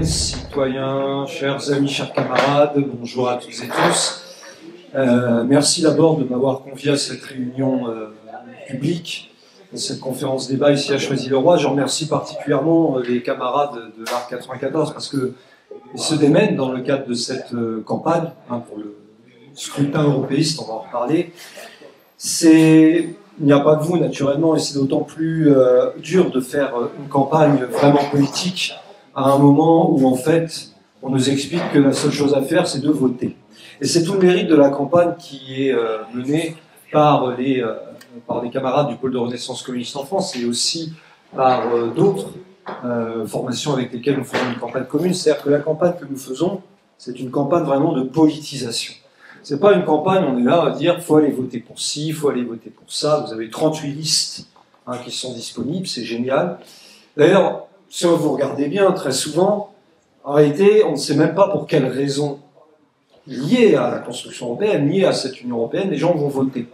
citoyennes, citoyens, chers amis, chers camarades, bonjour à toutes et tous. Merci d'abord de m'avoir convié à cette réunion publique, à cette conférence débat ici à Choisy-le-Roi. Je remercie particulièrement les camarades de l'ARC 94 parce qu'ils se démènent dans le cadre de cette campagne pour le scrutin européiste, on va en reparler. Il n'y a pas que vous, naturellement, et c'est d'autant plus dur de faire une campagne vraiment politique à un moment où, en fait, on nous explique que la seule chose à faire, c'est de voter. Et c'est tout le mérite de la campagne qui est menée par les camarades du pôle de Renaissance communiste en France et aussi par d'autres formations avec lesquelles nous faisons une campagne commune. C'est-à-dire que la campagne que nous faisons, c'est une campagne vraiment de politisation. C'est pas une campagne, on est là à dire faut aller voter pour ci, faut aller voter pour ça. Vous avez 38 listes qui sont disponibles, c'est génial. D'ailleurs, si vous regardez bien, très souvent, en réalité, on ne sait même pas pour quelles raisons liées à la construction européenne, liées à cette Union européenne, les gens vont voter.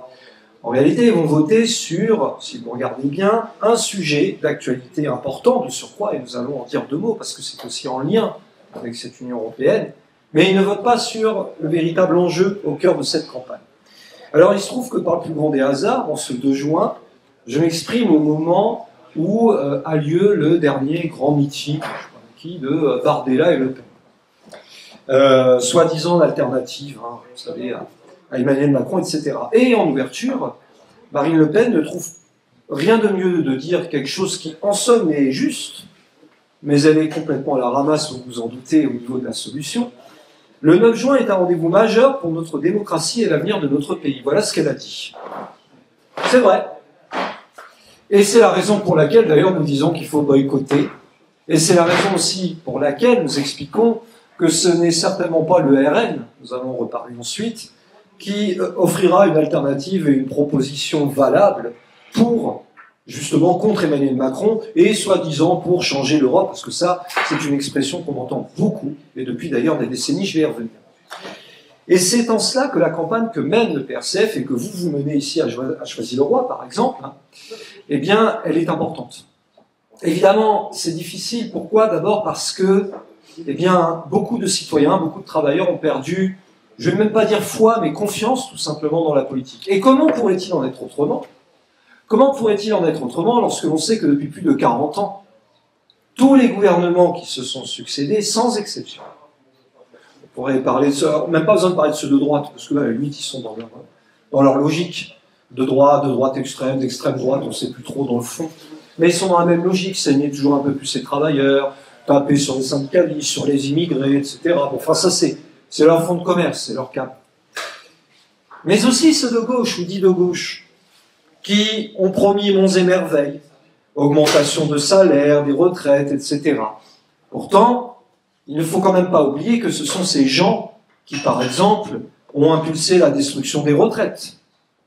En réalité, ils vont voter sur, si vous regardez bien, un sujet d'actualité important, de surcroît, et nous allons en dire deux mots, parce que c'est aussi en lien avec cette Union européenne, mais ils ne votent pas sur le véritable enjeu au cœur de cette campagne. Alors il se trouve que par le plus grand des hasards, en ce 2 juin, je m'exprime au moment où a lieu le dernier grand meeting de Bardella et Le Pen. Soi-disant l'alternative, vous savez, à Emmanuel Macron, etc. Et en ouverture, Marine Le Pen ne trouve rien de mieux de dire quelque chose qui, en somme, est juste, mais elle est complètement à la ramasse, vous vous en doutez, au niveau de la solution. Le 9 juin est un rendez-vous majeur pour notre démocratie et l'avenir de notre pays. Voilà ce qu'elle a dit. C'est vrai. Et c'est la raison pour laquelle, d'ailleurs, nous disons qu'il faut boycotter. Et c'est la raison aussi pour laquelle nous expliquons que ce n'est certainement pas le RN, nous allons en reparler ensuite, qui offrira une alternative et une proposition valable pour, justement, contre Emmanuel Macron, et soi-disant pour changer l'Europe, parce que ça, c'est une expression qu'on entend beaucoup, et depuis d'ailleurs des décennies, je vais y revenir. Et c'est en cela que la campagne que mène le PRCF, et que vous menez ici à Choisy-le-Roi, par exemple, eh bien, elle est importante. Évidemment, c'est difficile. Pourquoi? D'abord parce que, eh bien, beaucoup de citoyens, beaucoup de travailleurs ont perdu, je ne vais même pas dire foi, mais confiance, tout simplement, dans la politique. Et comment pourrait-il en être autrement? Comment pourrait-il en être autrement lorsque l'on sait que depuis plus de 40 ans, tous les gouvernements qui se sont succédés, sans exception, on pourrait parler de ça, même pas besoin de parler de ceux de droite, parce que là, à la limite, ils sont dans leur logique de droite extrême, d'extrême droite, on ne sait plus trop dans le fond, mais ils sont dans la même logique, saigner toujours un peu plus les travailleurs, taper sur les syndicalistes, sur les immigrés, etc. Bon, enfin, ça, c'est leur fonds de commerce, c'est leur cap. Mais aussi ceux de gauche, ou dits de gauche, qui ont promis monts et merveilles, augmentation de salaire, des retraites, etc. Pourtant, il ne faut quand même pas oublier que ce sont ces gens qui, par exemple, ont impulsé la destruction des retraites,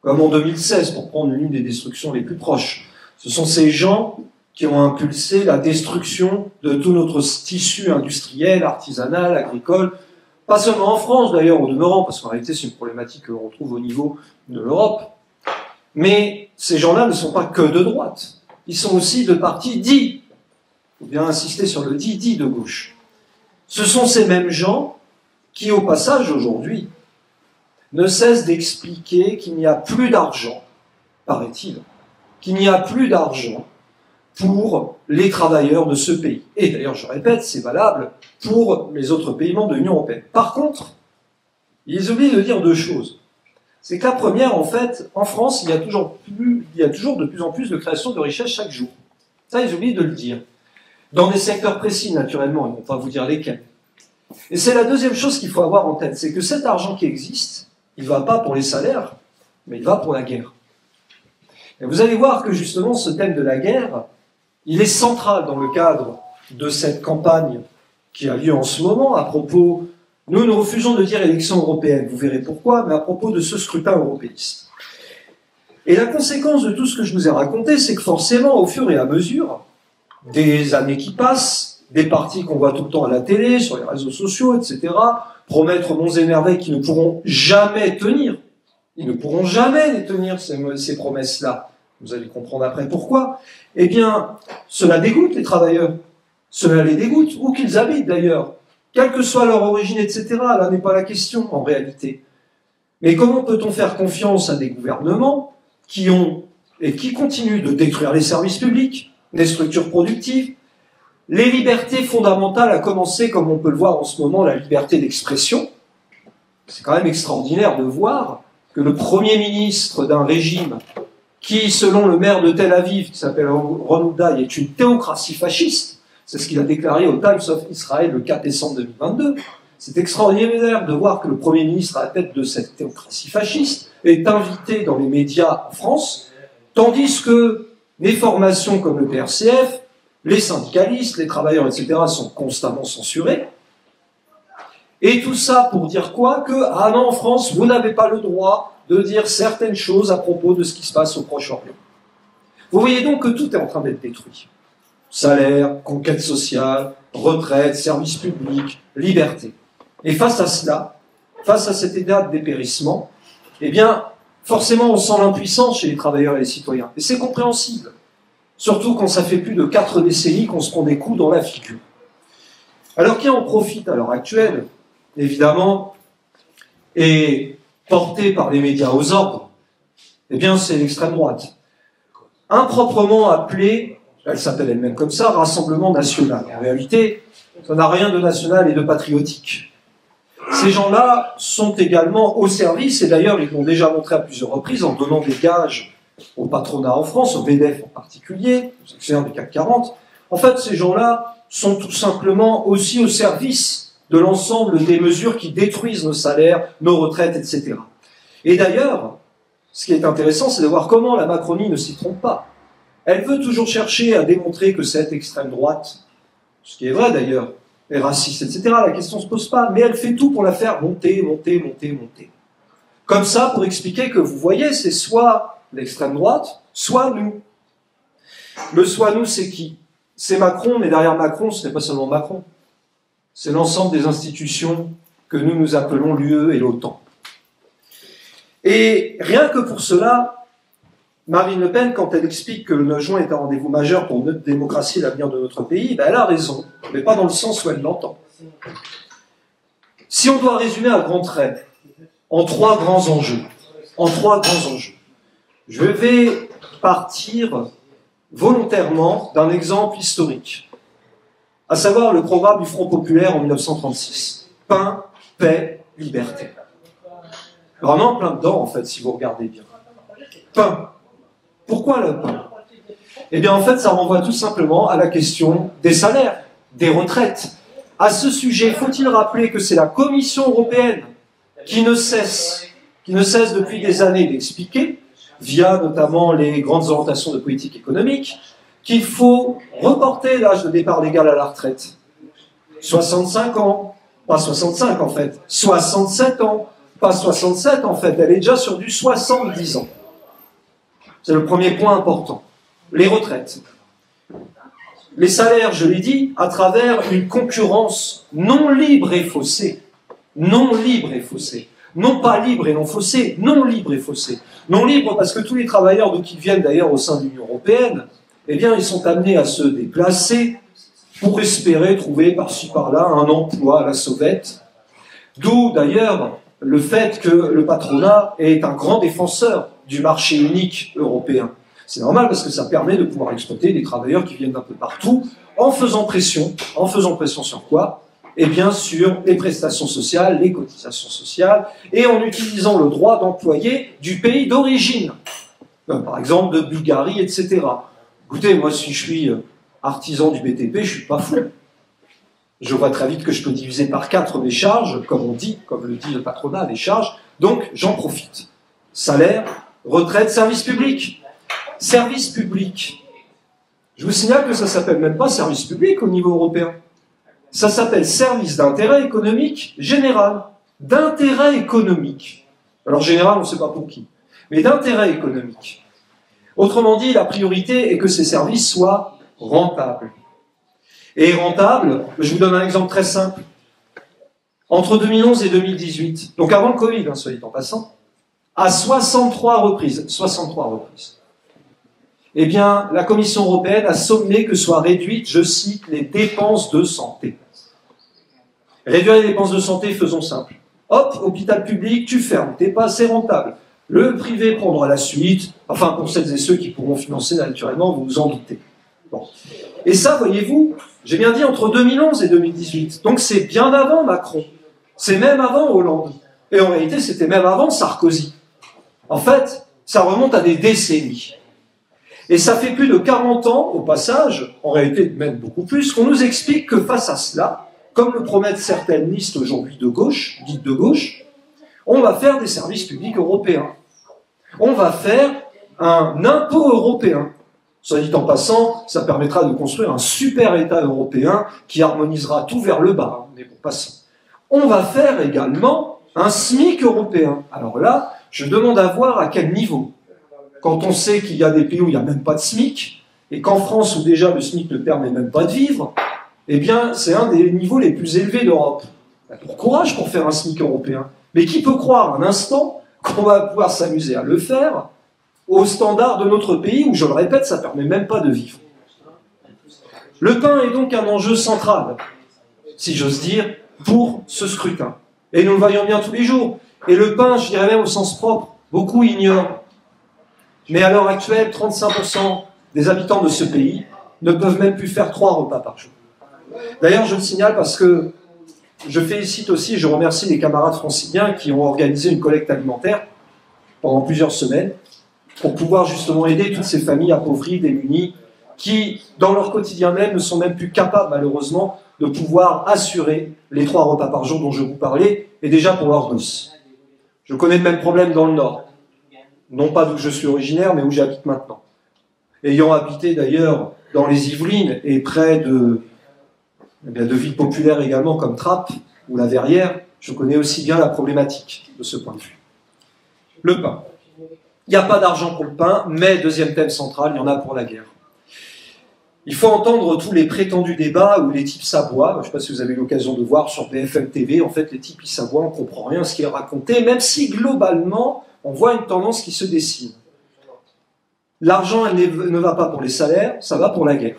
comme en 2016, pour prendre l'une des destructions les plus proches. Ce sont ces gens qui ont impulsé la destruction de tout notre tissu industriel, artisanal, agricole, pas seulement en France d'ailleurs, au demeurant, parce qu'en réalité c'est une problématique que l'on retrouve au niveau de l'Europe. Mais ces gens-là ne sont pas que de droite. Ils sont aussi de partis dits. Il faut bien insister sur le dit de gauche. Ce sont ces mêmes gens qui, au passage, aujourd'hui, ne cessent d'expliquer qu'il n'y a plus d'argent, paraît-il, qu'il n'y a plus d'argent pour les travailleurs de ce pays. Et d'ailleurs, je répète, c'est valable pour les autres pays membres de l'Union européenne. Par contre, ils oublient de dire 2 choses. C'est que la première, en fait, en France, il y a toujours de plus en plus de création de richesses chaque jour. Ça, ils oublient de le dire. Dans des secteurs précis, naturellement, ils ne vont pas vous dire lesquels. Et c'est la deuxième chose qu'il faut avoir en tête, c'est que cet argent qui existe, il ne va pas pour les salaires, mais il va pour la guerre. Et vous allez voir que justement, ce thème de la guerre, il est central dans le cadre de cette campagne qui a lieu en ce moment à propos... Nous refusons de dire élection européenne, vous verrez pourquoi, mais à propos de ce scrutin européiste. Et la conséquence de tout ce que je vous ai raconté, c'est que forcément, au fur et à mesure des années qui passent, des partis qu'on voit tout le temps à la télé, sur les réseaux sociaux, etc., promettre monts et merveilles qui ne pourront jamais tenir. Ils ne pourront jamais les tenir, ces promesses-là. Vous allez comprendre après pourquoi. Eh bien, cela dégoûte les travailleurs. Cela les dégoûte, où qu'ils habitent d'ailleurs, quelle que soit leur origine, etc. Là n'est pas la question en réalité. Mais comment peut-on faire confiance à des gouvernements qui ont et qui continuent de détruire les services publics, les structures productives, les libertés fondamentales, à commencer, comme on peut le voir en ce moment, la liberté d'expression. C'est quand même extraordinaire de voir que le Premier ministre d'un régime qui, selon le maire de Tel Aviv, qui s'appelle Ron Uday, est une théocratie fasciste, c'est ce qu'il a déclaré au Times of Israel le 4 décembre 2022, c'est extraordinaire de voir que le Premier ministre à la tête de cette théocratie fasciste est invité dans les médias en France, tandis que les formations comme le PRCF, les syndicalistes, les travailleurs, etc. sont constamment censurés. Et tout ça pour dire quoi? Que, ah non, en France, vous n'avez pas le droit de dire certaines choses à propos de ce qui se passe au Proche-Orient. Vous voyez donc que tout est en train d'être détruit. Salaire, conquête sociale, retraite, services publics, liberté. Et face à cela, face à cet état de dépérissement, eh bien, forcément, on sent l'impuissance chez les travailleurs et les citoyens. Et c'est compréhensible. Surtout quand ça fait plus de 4 décennies qu'on se prend des coups dans la figure. Alors qui en profite à l'heure actuelle, évidemment, et porté par les médias aux ordres, eh bien c'est l'extrême droite. Improprement appelée, elle s'appelle elle-même comme ça, Rassemblement National. En réalité, ça n'a rien de national et de patriotique. Ces gens-là sont également au service, et d'ailleurs ils l'ont déjà montré à plusieurs reprises en donnant des gages au patronat en France, au MEDEF en particulier, aux actionnaires du CAC 40. En fait, ces gens-là sont tout simplement aussi au service de l'ensemble des mesures qui détruisent nos salaires, nos retraites, etc. Et d'ailleurs, ce qui est intéressant, c'est de voir comment la Macronie ne s'y trompe pas. Elle veut toujours chercher à démontrer que cette extrême droite, ce qui est vrai d'ailleurs, est raciste, etc. La question ne se pose pas, mais elle fait tout pour la faire monter, monter, monter, monter. Comme ça, pour expliquer que, vous voyez, c'est soit l'extrême droite, soit nous. Le soit nous, c'est qui? C'est Macron, mais derrière Macron, ce n'est pas seulement Macron. C'est l'ensemble des institutions que nous appelons l'UE et l'OTAN. Et rien que pour cela, Marine Le Pen, quand elle explique que le 9 juin est un rendez-vous majeur pour notre démocratie et l'avenir de notre pays, ben elle a raison, mais pas dans le sens où elle l'entend. Si on doit résumer à grands traits, en 3 grands enjeux, je vais partir volontairement d'un exemple historique, à savoir le programme du Front populaire en 1936. Pain, paix, liberté. Alors on est en plein dedans, en fait, si vous regardez bien. Pain. Pourquoi le pain? Eh bien, en fait, ça renvoie tout simplement à la question des salaires, des retraites. À ce sujet, faut-il rappeler que c'est la Commission européenne qui ne cesse depuis des années d'expliquer, via notamment les grandes orientations de politique économique, qu'il faut reporter l'âge de départ légal à la retraite. 65 ans, pas 65 en fait, 67 ans, pas 67 en fait, elle est déjà sur du 70 ans. C'est le premier point important. Les retraites. Les salaires, je l'ai dit, à travers une concurrence non libre et faussée. Non libre et faussée. Non pas libre et non faussée, non libre et faussée. Non libre parce que tous les travailleurs, d'où qu'ils viennent d'ailleurs au sein de l'Union européenne, eh bien, ils sont amenés à se déplacer pour espérer trouver par-ci par-là un emploi à la sauvette. D'où d'ailleurs le fait que le patronat est un grand défenseur du marché unique européen. C'est normal parce que ça permet de pouvoir exploiter des travailleurs qui viennent d'un peu partout en faisant pression sur quoi? Eh bien sur les prestations sociales, les cotisations sociales, et en utilisant le droit d'employer du pays d'origine, par exemple de Bulgarie, etc. Écoutez, moi si je suis artisan du BTP, je suis pas fou. Je vois très vite que je peux diviser par 4 mes charges, comme le dit le patronat, les charges, donc j'en profite. Salaire, retraite, service public. Service public. Je vous signale que ça s'appelle même pas service public au niveau européen. Ça s'appelle service d'intérêt économique général. D'intérêt économique. Alors général, on ne sait pas pour qui. Mais d'intérêt économique. Autrement dit, la priorité est que ces services soient rentables. Et rentables, je vous donne un exemple très simple. Entre 2011 et 2018, donc avant le Covid, soit dit en passant, à 63 reprises, eh bien, la Commission européenne a sommé que soient réduites, je cite, les dépenses de santé. Réduire les dépenses de santé, faisons simple. Hop, hôpital public, tu fermes, t'es pas assez rentable. Le privé prendra la suite, enfin pour celles et ceux qui pourront financer naturellement, vous vous en doutez. Bon. Et ça, voyez-vous, j'ai bien dit entre 2011 et 2018, donc c'est bien avant Macron, c'est même avant Hollande, et en réalité c'était même avant Sarkozy. En fait, ça remonte à des décennies. Et ça fait plus de 40 ans, au passage, en réalité même beaucoup plus, qu'on nous explique que face à cela, comme le promettent certaines listes aujourd'hui de gauche, dites de gauche, on va faire des services publics européens. On va faire un impôt européen. Soit dit en passant, ça permettra de construire un super État européen qui harmonisera tout vers le bas, mais bon, passons. On va faire également un SMIC européen. Alors là, je demande à voir à quel niveau. Quand on sait qu'il y a des pays où il n'y a même pas de SMIC, et qu'en France, où déjà le SMIC ne permet même pas de vivre, eh bien, c'est un des niveaux les plus élevés d'Europe. Pour courage pour faire un SMIC européen. Mais qui peut croire un instant qu'on va pouvoir s'amuser à le faire au standard de notre pays, où, je le répète, ça ne permet même pas de vivre. Le pain est donc un enjeu central, si j'ose dire, pour ce scrutin. Et nous le voyons bien tous les jours. Et le pain, je dirais même au sens propre, beaucoup ignorent. Mais à l'heure actuelle, 35% des habitants de ce pays ne peuvent même plus faire 3 repas par jour. D'ailleurs, je le signale parce que je félicite aussi, je remercie les camarades franciliens qui ont organisé une collecte alimentaire pendant plusieurs semaines pour pouvoir justement aider toutes ces familles appauvries, démunies, qui, dans leur quotidien même, ne sont même plus capables, malheureusement, de pouvoir assurer les 3 repas par jour dont je vous parlais, et déjà pour leurs gosses. Je connais le même problème dans le Nord. Non pas d'où je suis originaire, mais où j'habite maintenant. Ayant habité d'ailleurs dans les Yvelines et près de villes populaires également comme Trappes ou la Verrière, je connais aussi bien la problématique de ce point de vue. Le pain. Il n'y a pas d'argent pour le pain, mais deuxième thème central, il y en a pour la guerre. Il faut entendre tous les prétendus débats où les types s'aboient. Je ne sais pas si vous avez eu l'occasion de voir sur BFM TV, en fait les types ils s'aboient, on ne comprend rien à ce qui est raconté, même si globalement on voit une tendance qui se dessine. L'argent ne va pas pour les salaires, ça va pour la guerre.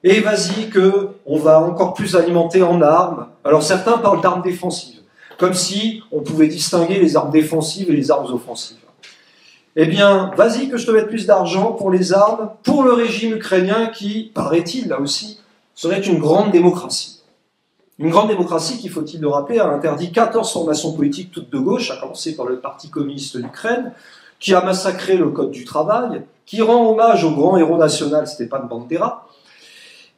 Et vas-y qu'on va encore plus alimenter en armes. Alors certains parlent d'armes défensives, comme si on pouvait distinguer les armes défensives et les armes offensives. Eh bien, vas-y que je te mette plus d'argent pour les armes, pour le régime ukrainien qui, paraît-il, là aussi, serait une grande démocratie. Une grande démocratie qui, faut-il le rappeler, a interdit 14 formations politiques toutes de gauche, à commencer par le Parti communiste d'Ukraine, qui a massacré le Code du travail, qui rend hommage au grand héros national Stepan Bandera,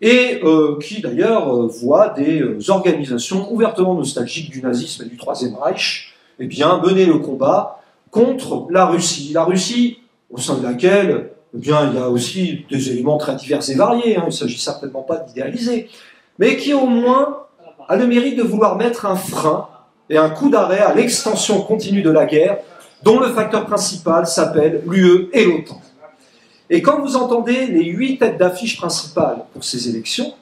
et qui d'ailleurs voit des organisations ouvertement nostalgiques du nazisme et du Troisième Reich eh bien, mener le combat contre la Russie. La Russie, au sein de laquelle eh bien, il y a aussi des éléments très divers et variés, hein, il ne s'agit certainement pas d'idéaliser, mais qui au moins a le mérite de vouloir mettre un frein et un coup d'arrêt à l'extension continue de la guerre, dont le facteur principal s'appelle l'UE et l'OTAN. Et quand vous entendez les 8 têtes d'affiche principales pour ces élections,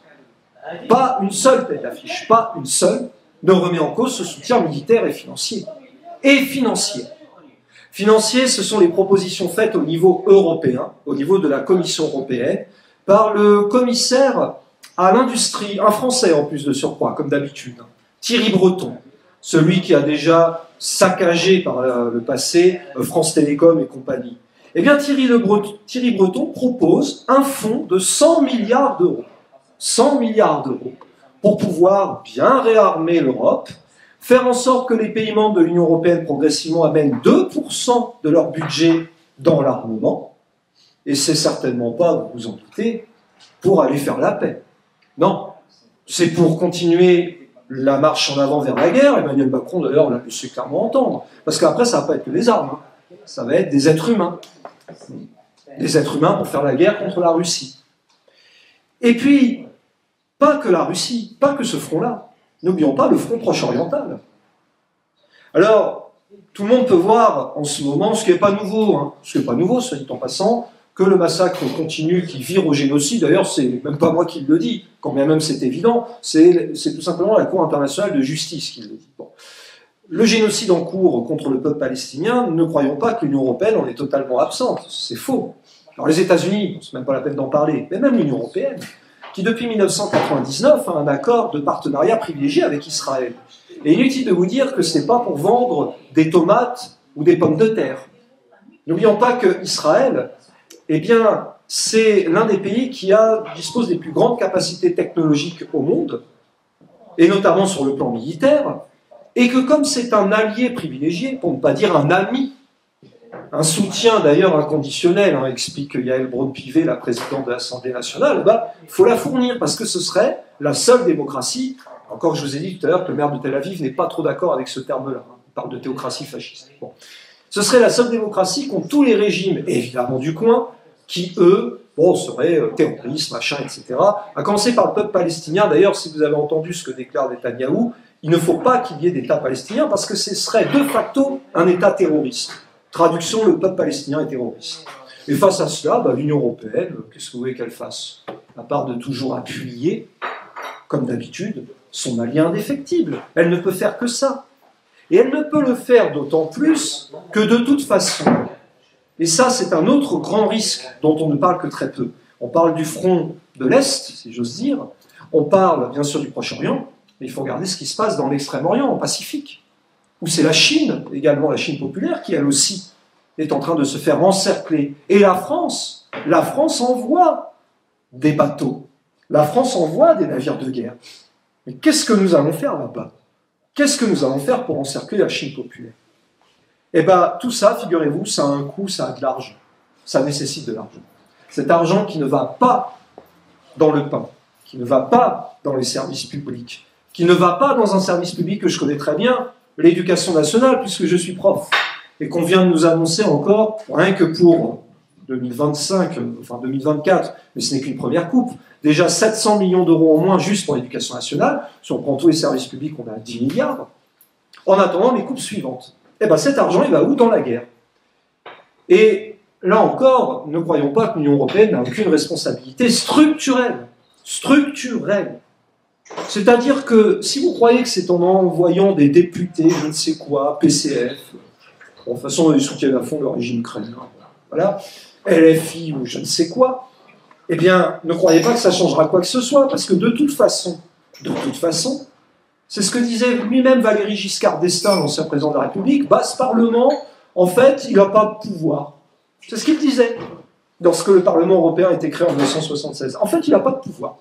pas une seule tête d'affiche, pas une seule, ne remet en cause ce soutien militaire et financier. Et financier. Financier, ce sont les propositions faites au niveau européen, au niveau de la Commission européenne, par le commissaire à l'industrie, un Français en plus de surcroît, comme d'habitude, Thierry Breton, celui qui a déjà saccagé par le passé France Télécom et compagnie. Eh bien, Thierry Breton propose un fonds de 100 milliards d'euros. 100 milliards d'euros pour pouvoir bien réarmer l'Europe, faire en sorte que les pays membres de l'Union européenne progressivement amènent 2% de leur budget dans l'armement, et c'est certainement pas, vous vous en doutez, pour aller faire la paix. Non, c'est pour continuer la marche en avant vers la guerre. Emmanuel Macron, d'ailleurs, l'a laissé clairement entendre. Parce qu'après, ça ne va pas être que des armes, hein. Ça va être des êtres humains. Des êtres humains pour faire la guerre contre la Russie. Et puis, pas que la Russie, pas que ce front-là. N'oublions pas le front proche-oriental. Alors, tout le monde peut voir en ce moment, ce qui n'est pas nouveau, hein, ce qui n'est pas nouveau, soit dit en passant, que le massacre continue, qui vire au génocide. D'ailleurs, c'est même pas moi qui le dis, quand bien même c'est évident, c'est tout simplement la Cour internationale de justice qui le dit. Bon. Le génocide en cours contre le peuple palestinien, ne croyons pas que l'Union européenne en est totalement absente. C'est faux. Alors les États-Unis, c'est même pas la peine d'en parler, mais même l'Union européenne, qui depuis 1999 a un accord de partenariat privilégié avec Israël. Et inutile de vous dire que ce n'est pas pour vendre des tomates ou des pommes de terre. N'oublions pas qu'Israël, eh bien, c'est l'un des pays qui dispose des plus grandes capacités technologiques au monde, et notamment sur le plan militaire, et que comme c'est un allié privilégié, pour ne pas dire un ami, un soutien d'ailleurs inconditionnel, explique Yael Braun-Pivet, la présidente de l'Assemblée nationale, il faut la fournir, parce que ce serait la seule démocratie. Encore, je vous ai dit tout à l'heure que le maire de Tel Aviv n'est pas trop d'accord avec ce terme-là. Il parle de théocratie fasciste. Bon. Ce serait la seule démocratie contre tous les régimes, évidemment du coin, qui, eux, seraient terroristes, machin, etc. À commencer par le peuple palestinien. D'ailleurs, si vous avez entendu ce que déclare Netanyahou, il ne faut pas qu'il y ait d'État palestinien, parce que ce serait de facto un État terroriste. Traduction, le peuple palestinien est terroriste. Et face à cela, l'Union européenne, qu'est-ce que vous voulez qu'elle fasse? À part de toujours appuyer, comme d'habitude, son allié indéfectible. Elle ne peut faire que ça. Et elle ne peut le faire d'autant plus que de toute façon, et ça c'est un autre grand risque dont on ne parle que très peu. On parle du front de l'Est, si j'ose dire, on parle bien sûr du Proche-Orient, mais il faut regarder ce qui se passe dans l'Extrême-Orient, en Pacifique, où c'est la Chine, également la Chine populaire, qui elle aussi est en train de se faire encercler. Et la France envoie des bateaux, la France envoie des navires de guerre. Mais qu'est-ce que nous allons faire là-bas? Qu'est-ce que nous allons faire pour encercler la Chine populaire? Eh bien, tout ça, figurez-vous, ça a un coût, ça a de l'argent. Ça nécessite de l'argent. Cet argent qui ne va pas dans le pain, qui ne va pas dans les services publics, qui ne va pas dans un service public que je connais très bien, l'éducation nationale, puisque je suis prof, et qu'on vient de nous annoncer encore, rien que pour 2025, enfin 2024, mais ce n'est qu'une première coupe, déjà 700 millions d'euros en moins juste pour l'éducation nationale. Si on prend tous les services publics, on a 10 milliards. En attendant les coupes suivantes. Eh bien cet argent, il va où? Dans la guerre. Et là encore, ne croyons pas que l'Union européenne n'a aucune responsabilité structurelle. Structurelle. C'est-à-dire que si vous croyez que c'est en envoyant des députés, je ne sais quoi, PCF, de toute façon, ils soutiennent à fond le régime ukrainien, voilà, LFI ou je ne sais quoi, eh bien, ne croyez pas que ça changera quoi que ce soit, parce que de toute façon, c'est ce que disait lui-même Valéry Giscard d'Estaing, l'ancien président de la République, ce Parlement, en fait, il n'a pas de pouvoir. C'est ce qu'il disait lorsque le Parlement européen a été créé en 1976. En fait, il n'a pas de pouvoir.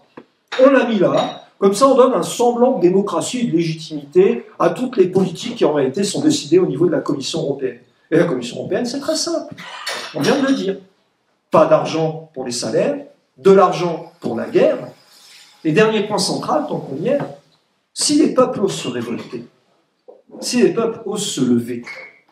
On l'a mis là, comme ça on donne un semblant de démocratie et de légitimité à toutes les politiques qui en réalité sont décidées au niveau de la Commission européenne. Et la Commission européenne, c'est très simple. On vient de le dire. Pas d'argent pour les salaires, de l'argent pour la guerre. Et dernier point central, tant qu'on y est, si les peuples osent se révolter, si les peuples osent se lever,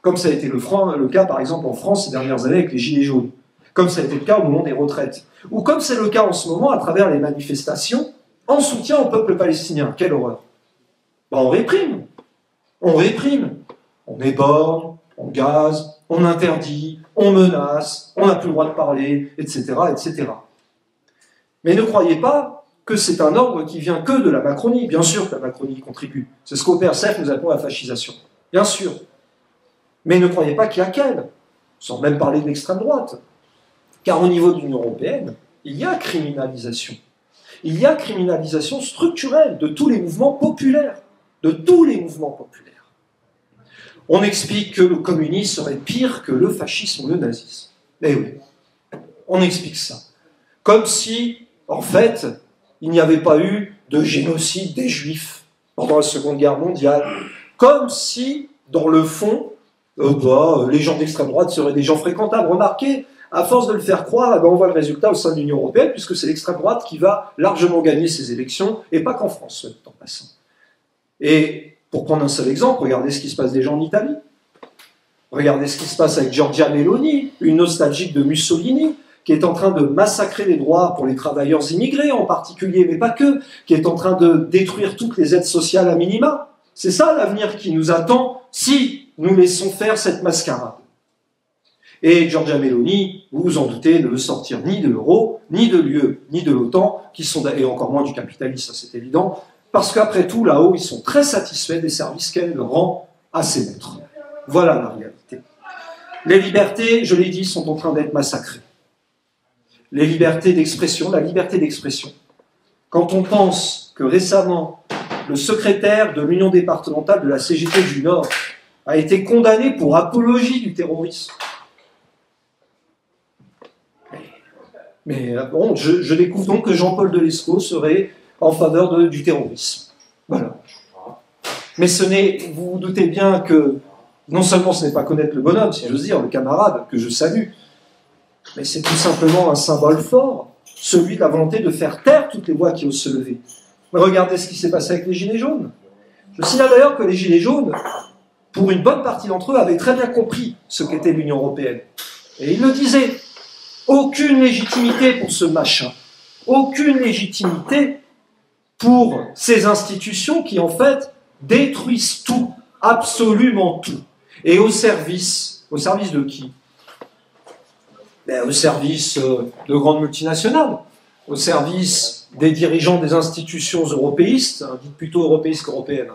comme ça a été le cas par exemple en France ces dernières années avec les Gilets jaunes, comme ça a été le cas au moment des retraites, ou comme c'est le cas en ce moment à travers les manifestations en soutien au peuple palestinien. Quelle horreur! On réprime, on éborgne, on gaze, on interdit, on menace, on n'a plus le droit de parler, etc., etc. Mais ne croyez pas que c'est un ordre qui vient que de la Macronie. Bien sûr que la Macronie contribue. C'est ce qu'au PRCF nous appelons la fascisation. Bien sûr. Mais ne croyez pas qu'il y a qu'elle, sans même parler de l'extrême droite. Car au niveau de l'Union européenne, il y a criminalisation. Il y a criminalisation structurelle de tous les mouvements populaires. De tous les mouvements populaires. On explique que le communisme serait pire que le fascisme ou le nazisme. Eh oui, on explique ça. Comme si, en fait, il n'y avait pas eu de génocide des Juifs pendant la Seconde Guerre mondiale. Comme si, dans le fond, les gens d'extrême droite seraient des gens fréquentables. Remarquez, à force de le faire croire, on voit le résultat au sein de l'Union européenne, puisque c'est l'extrême droite qui va largement gagner ces élections, et pas qu'en France, en passant. Et pour prendre un seul exemple, regardez ce qui se passe déjà en Italie. Regardez ce qui se passe avec Giorgia Meloni, une nostalgique de Mussolini, qui est en train de massacrer les droits pour les travailleurs immigrés en particulier, mais pas que, qui est en train de détruire toutes les aides sociales à minima. C'est ça l'avenir qui nous attend si nous laissons faire cette mascarade. Et Giorgia Meloni, vous vous en doutez, ne veut sortir ni de l'euro, ni de l'UE, ni de l'OTAN, et encore moins du capitalisme, ça c'est évident, parce qu'après tout, là-haut, ils sont très satisfaits des services qu'elle rend à ses maîtres. Voilà la réalité. Les libertés, je l'ai dit, sont en train d'être massacrées. les libertés d'expression, la liberté d'expression. Quand on pense que récemment, le secrétaire de l'Union départementale de la CGT du Nord a été condamné pour apologie du terrorisme. Mais bon, je découvre donc que Jean-Paul Delescaux serait en faveur du terrorisme. Voilà. Mais vous vous doutez bien que non seulement ce n'est pas connaître le bonhomme, si j'ose dire, le camarade que je salue, mais c'est tout simplement un symbole fort, celui de la volonté de faire taire toutes les voix qui osent se lever. Mais regardez ce qui s'est passé avec les Gilets jaunes. Je signale d'ailleurs que les Gilets jaunes, pour une bonne partie d'entre eux, avaient très bien compris ce qu'était l'Union européenne. Et ils le disaient, aucune légitimité pour ce machin, aucune légitimité pour ces institutions qui, en fait, détruisent tout, absolument tout. Et au service de qui? Au service de grandes multinationales, au service des dirigeants des institutions européistes, dites plutôt européistes qu'européennes.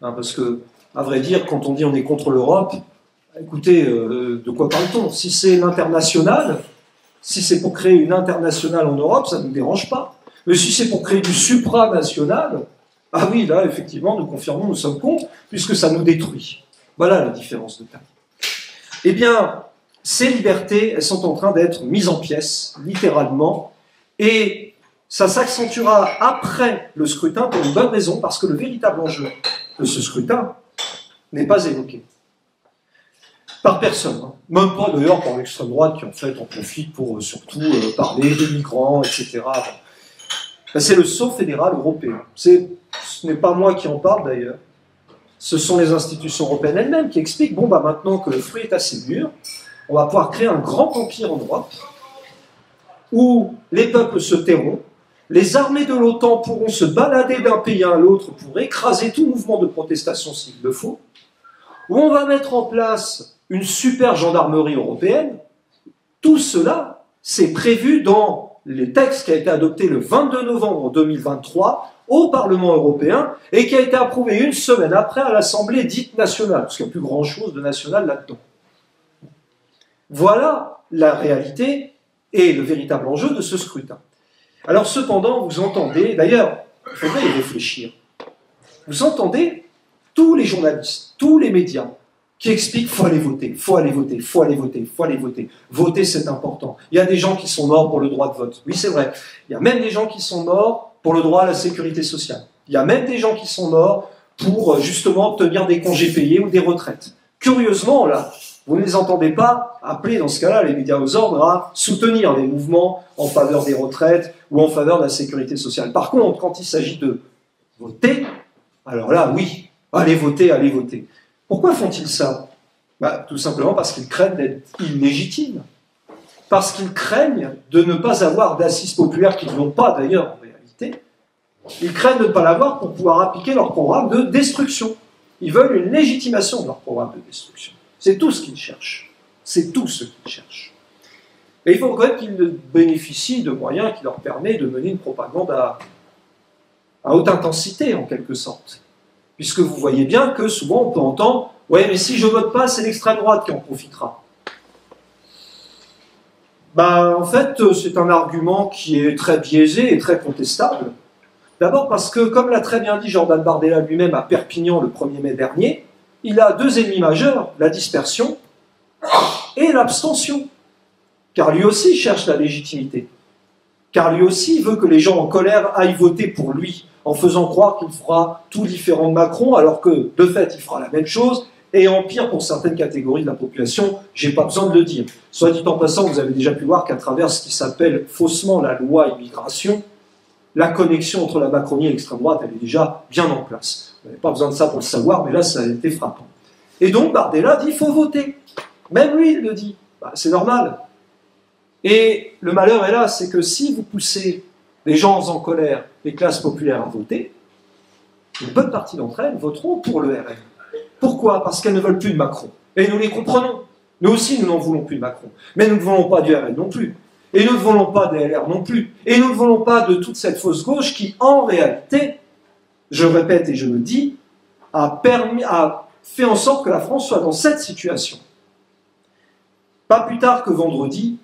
Parce que, à vrai dire, quand on dit on est contre l'Europe, écoutez, de quoi parle-t-on? Si c'est l'international, si c'est pour créer une internationale en Europe, ça ne nous dérange pas. Mais si c'est pour créer du supranational, ah oui, là, effectivement, nous confirmons, nous sommes contre, puisque ça nous détruit. Voilà la différence de taille. Eh bien, ces libertés, elles sont en train d'être mises en pièces, littéralement, et ça s'accentuera après le scrutin pour une bonne raison, parce que le véritable enjeu de ce scrutin n'est pas évoqué. Par personne, hein. Même pas d'ailleurs par l'extrême droite qui en fait en profite pour surtout parler des migrants, etc. C'est le sceau fédéral européen. Ce n'est pas moi qui en parle d'ailleurs. Ce sont les institutions européennes elles-mêmes qui expliquent, bon bah maintenant que le fruit est assez mûr, on va pouvoir créer un grand empire en Europe où les peuples se tairont, les armées de l'OTAN pourront se balader d'un pays à l'autre pour écraser tout mouvement de protestation s'il le faut, où on va mettre en place une super gendarmerie européenne. Tout cela, c'est prévu dans les textes qui a été adopté le 22 novembre 2023 au Parlement européen et qui a été approuvé une semaine après à l'Assemblée dite nationale, parce qu'il n'y a plus grand-chose de national là-dedans. Voilà la réalité et le véritable enjeu de ce scrutin. Alors cependant, vous entendez, d'ailleurs, il faudrait y réfléchir, vous entendez tous les journalistes, tous les médias, qui expliquent qu'il faut aller voter, faut aller voter, faut aller voter, faut aller voter. Voter, c'est important. Il y a des gens qui sont morts pour le droit de vote. Oui, c'est vrai. Il y a même des gens qui sont morts pour le droit à la sécurité sociale. Il y a même des gens qui sont morts pour, justement, obtenir des congés payés ou des retraites. Curieusement, là, vous ne les entendez pas appeler, dans ce cas-là, les médias aux ordres à soutenir les mouvements en faveur des retraites ou en faveur de la sécurité sociale. Par contre, quand il s'agit de voter, alors là, oui, allez voter, allez voter. Pourquoi font-ils ça? Tout simplement parce qu'ils craignent d'être illégitimes. Parce qu'ils craignent de ne pas avoir d'assises populaires qu'ils n'ont pas d'ailleurs en réalité. Ils craignent de ne pas l'avoir pour pouvoir appliquer leur programme de destruction. Ils veulent une légitimation de leur programme de destruction. C'est tout ce qu'ils cherchent. C'est tout ce qu'ils cherchent. Et il faut reconnaître qu'ils bénéficient de moyens qui leur permettent de mener une propagande à haute intensité, en quelque sorte. Puisque vous voyez bien que souvent on peut entendre « Ouais, mais si je vote pas, c'est l'extrême droite qui en profitera. » En fait, c'est un argument qui est très biaisé et très contestable. D'abord parce que, comme l'a très bien dit Jordan Bardella lui-même à Perpignan le 1er mai dernier, il a deux ennemis majeurs, la dispersion et l'abstention. Car lui aussi cherche la légitimité. Car lui aussi veut que les gens en colère aillent voter pour lui, en faisant croire qu'il fera tout différent de Macron, alors que, de fait, il fera la même chose, et en pire pour certaines catégories de la population, j'ai pas besoin de le dire. Soit dit en passant, vous avez déjà pu voir qu'à travers ce qui s'appelle faussement la loi immigration, la connexion entre la Macronie et l'extrême droite, elle est déjà bien en place. Vous n'avez pas besoin de ça pour le savoir, mais là, ça a été frappant. Et donc, Bardella dit, il faut voter. Même lui, il le dit. C'est normal. Et le malheur est là, c'est que si vous poussez les gens en colère, les classes populaires à voter, une bonne partie d'entre elles voteront pour le RN. Pourquoi? Parce qu'elles ne veulent plus de Macron. Et nous les comprenons. Nous aussi, nous n'en voulons plus de Macron. Mais nous ne voulons pas du RN non plus. Et nous ne voulons pas des LR non plus. Et nous ne voulons pas de toute cette fausse gauche qui, en réalité, je répète et je le dis, a fait en sorte que la France soit dans cette situation. Pas plus tard que vendredi,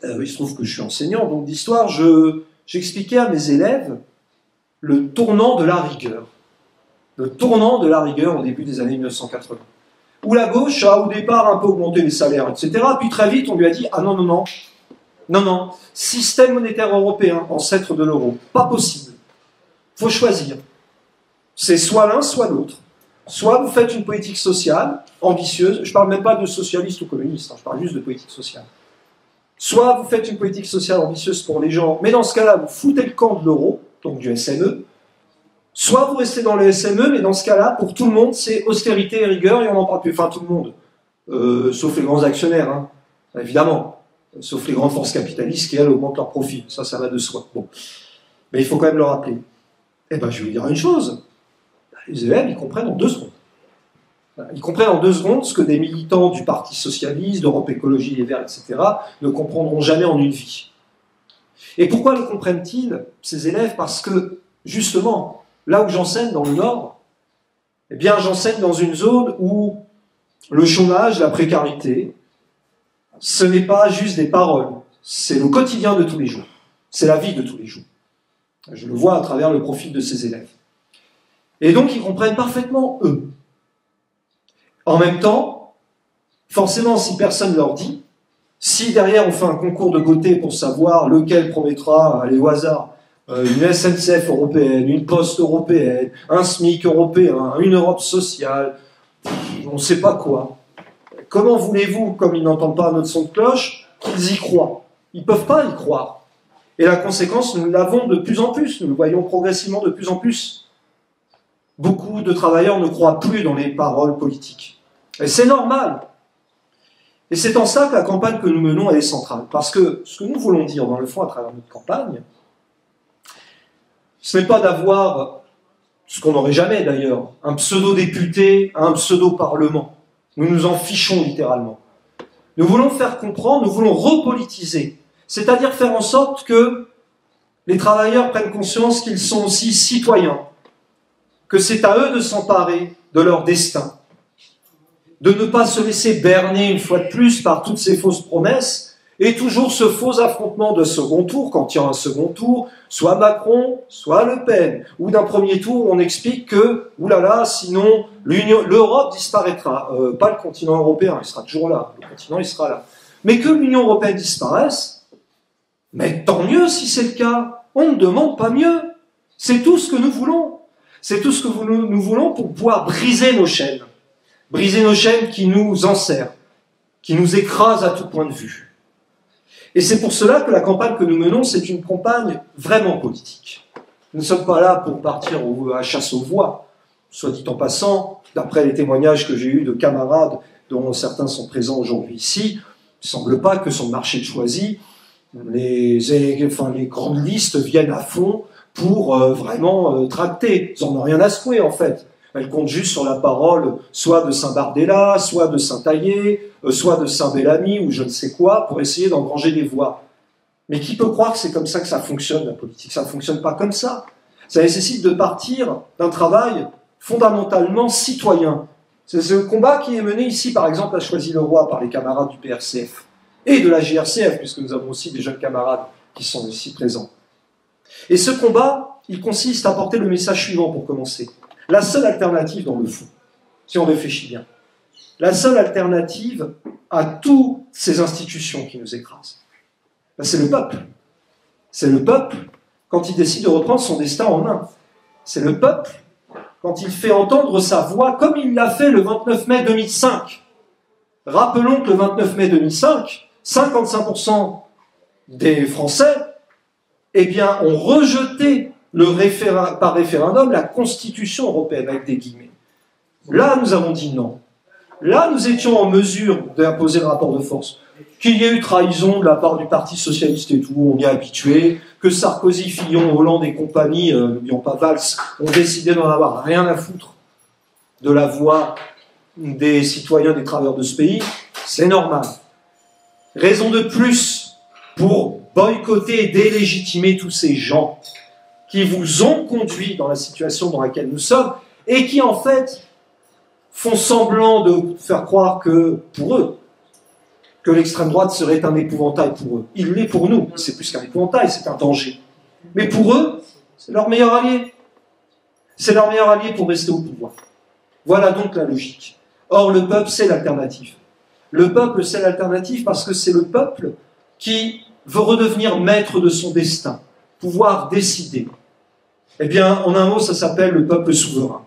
il se trouve que je suis enseignant donc d'histoire, j'expliquais à mes élèves le tournant de la rigueur. Le tournant de la rigueur au début des années 1980. Où la gauche a au départ un peu augmenté les salaires, etc. Puis très vite on lui a dit « Ah non, non, non, non, non, système monétaire européen, ancêtre de l'euro, pas possible. Il faut choisir. C'est soit l'un, soit l'autre. Soit vous faites une politique sociale ambitieuse, je ne parle même pas de socialiste ou communiste, hein, je parle juste de politique sociale. Soit vous faites une politique sociale ambitieuse pour les gens, mais dans ce cas-là, vous foutez le camp de l'euro, donc du SME, soit vous restez dans le SME, mais dans ce cas-là, pour tout le monde, c'est austérité et rigueur, et on n'en parle plus. Enfin, tout le monde, sauf les grands actionnaires, hein, évidemment, sauf les grandes forces capitalistes qui, elles, augmentent leurs profits. Ça va de soi. Bon. Mais il faut quand même le rappeler. Eh bien, je vais vous dire une chose. Les élèves, ils comprennent en 2 secondes. Ils comprennent en 2 secondes ce que des militants du Parti Socialiste, d'Europe Écologie Les Verts, etc., ne comprendront jamais en une vie. Et pourquoi le comprennent-ils, ces élèves? Parce que, justement, là où j'enseigne dans le Nord, eh bien, j'enseigne dans une zone où le chômage, la précarité, ce n'est pas juste des paroles, c'est le quotidien de tous les jours. C'est la vie de tous les jours. Je le vois à travers le profil de ces élèves. Et donc, ils comprennent parfaitement, eux. En même temps, forcément, si personne ne leur dit, si derrière on fait un concours de côté pour savoir lequel promettra, allez au hasard, une SNCF européenne, une Poste européenne, un SMIC européen, une Europe sociale, on ne sait pas quoi. Comment voulez-vous, comme ils n'entendent pas notre son de cloche, qu'ils y croient? Ils ne peuvent pas y croire. Et la conséquence, nous l'avons de plus en plus, nous le voyons progressivement de plus en plus. Beaucoup de travailleurs ne croient plus dans les paroles politiques. Et c'est normal. Et c'est en ça que la campagne que nous menons, elle est centrale. Parce que ce que nous voulons dire, dans le fond, à travers notre campagne, ce n'est pas d'avoir, ce qu'on n'aurait jamais d'ailleurs, un pseudo-député, un pseudo-parlement. Nous nous en fichons littéralement. Nous voulons faire comprendre, nous voulons repolitiser. C'est-à-dire faire en sorte que les travailleurs prennent conscience qu'ils sont aussi citoyens, que c'est à eux de s'emparer de leur destin, de ne pas se laisser berner une fois de plus par toutes ces fausses promesses, et toujours ce faux affrontement de second tour, quand il y a un second tour, soit Macron, soit Le Pen, ou d'un premier tour, on explique que, oulala, sinon l'Europe disparaîtra, pas le continent européen, il sera toujours là, le continent il sera là. Mais que l'Union européenne disparaisse, mais tant mieux si c'est le cas, on ne demande pas mieux, c'est tout ce que nous voulons. C'est tout ce que nous voulons pour pouvoir briser nos chaînes qui nous enserrent, qui nous écrasent à tout point de vue. Et c'est pour cela que la campagne que nous menons, c'est une campagne vraiment politique. Nous ne sommes pas là pour partir à chasse aux voix, soit dit en passant, d'après les témoignages que j'ai eus de camarades dont certains sont présents aujourd'hui ici, il ne semble pas que sur le marché de Choisy, les grandes listes viennent à fond pour vraiment tracter. Ils n'en ont rien à secouer, en fait. Elles comptent juste sur la parole, soit de Saint-Bardella, soit de Saint-Taillé, soit de Saint-Bellamy, ou je ne sais quoi, pour essayer d'engranger des voix. Mais qui peut croire que c'est comme ça que ça fonctionne, la politique? Ça ne fonctionne pas comme ça. Ça nécessite de partir d'un travail fondamentalement citoyen. C'est ce combat qui est mené ici, par exemple, à Choisy-le-Roi, par les camarades du PRCF, et de la GRCF, puisque nous avons aussi des jeunes camarades qui sont ici présents. Et ce combat, il consiste à porter le message suivant pour commencer. La seule alternative dans le fond, si on réfléchit bien, la seule alternative à toutes ces institutions qui nous écrasent, c'est le peuple. C'est le peuple quand il décide de reprendre son destin en main. C'est le peuple quand il fait entendre sa voix, comme il l'a fait le 29 mai 2005. Rappelons que le 29 mai 2005, 55% des Français ont rejeté par référendum la Constitution européenne, avec des guillemets. Là, nous avons dit non. Là, nous étions en mesure d'imposer le rapport de force. Qu'il y ait eu trahison de la part du Parti Socialiste et tout, on y est habitué. Que Sarkozy, Fillon, Hollande et compagnie, n'oublions pas Valls, ont décidé d'en avoir rien à foutre de la voix des citoyens, des travailleurs de ce pays, c'est normal. Raison de plus pour boycotter et délégitimer tous ces gens qui vous ont conduit dans la situation dans laquelle nous sommes et qui, en fait, font semblant de faire croire que, pour eux, que l'extrême droite serait un épouvantail pour eux. Il l'est pour nous, c'est plus qu'un épouvantail, c'est un danger. Mais pour eux, c'est leur meilleur allié. C'est leur meilleur allié pour rester au pouvoir. Voilà donc la logique. Or, le peuple, c'est l'alternative. Le peuple, c'est l'alternative parce que c'est le peuple qui veut redevenir maître de son destin, pouvoir décider. Eh bien, en un mot, ça s'appelle le peuple souverain.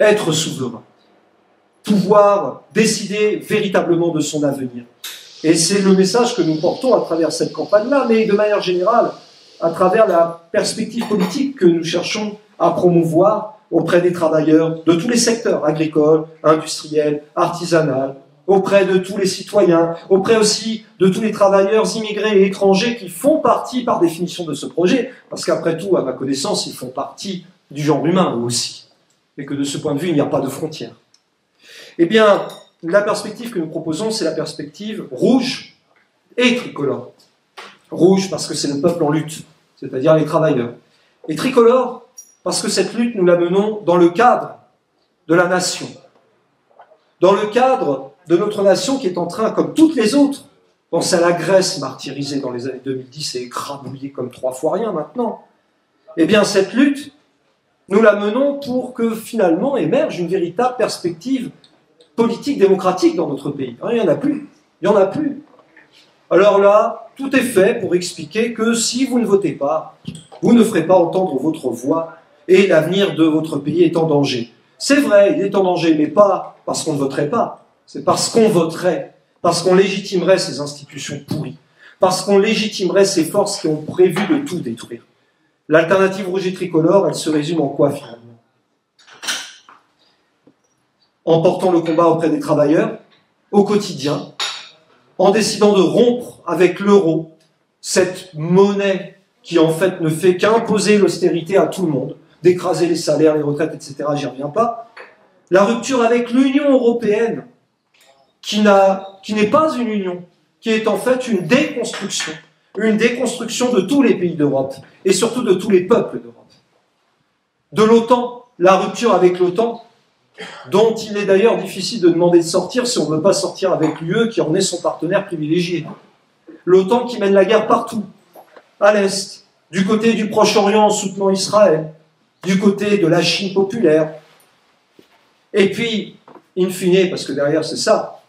Être souverain. Pouvoir décider véritablement de son avenir. Et c'est le message que nous portons à travers cette campagne-là, mais de manière générale, à travers la perspective politique que nous cherchons à promouvoir auprès des travailleurs de tous les secteurs, agricoles, industriels, artisanaux, auprès de tous les citoyens, auprès aussi de tous les travailleurs immigrés et étrangers qui font partie par définition de ce projet, parce qu'après tout, à ma connaissance, ils font partie du genre humain eux aussi, et que de ce point de vue, il n'y a pas de frontières. Eh bien, la perspective que nous proposons, c'est la perspective rouge et tricolore. Rouge parce que c'est le peuple en lutte, c'est-à-dire les travailleurs. Et tricolore parce que cette lutte, nous la menons dans le cadre de la nation. Dans le cadre de notre nation qui est en train, comme toutes les autres, pensez à la Grèce martyrisée dans les années 2010 et écrabouillée comme 3 fois rien maintenant. Eh bien, cette lutte, nous la menons pour que finalement émerge une véritable perspective politique démocratique dans notre pays. Il n'y en a plus. Il n'y en a plus. Alors là, tout est fait pour expliquer que si vous ne votez pas, vous ne ferez pas entendre votre voix et l'avenir de votre pays est en danger. C'est vrai, il est en danger, mais pas parce qu'on ne voterait pas. C'est parce qu'on voterait, parce qu'on légitimerait ces institutions pourries, parce qu'on légitimerait ces forces qui ont prévu de tout détruire. L'alternative rouge et tricolore, elle se résume en quoi finalement? En portant le combat auprès des travailleurs, au quotidien, en décidant de rompre avec l'euro, cette monnaie qui en fait ne fait qu'imposer l'austérité à tout le monde, d'écraser les salaires, les retraites, etc., j'y reviens pas. La rupture avec l'Union européenne, qui n'est pas une union, qui est en fait une déconstruction de tous les pays d'Europe, et surtout de tous les peuples d'Europe. De l'OTAN, la rupture avec l'OTAN, dont il est d'ailleurs difficile de demander de sortir si on ne veut pas sortir avec l'UE qui en est son partenaire privilégié. L'OTAN qui mène la guerre partout, à l'Est, du côté du Proche-Orient en soutenant Israël, du côté de la Chine populaire. Et puis, in fine, parce que derrière c'est ça,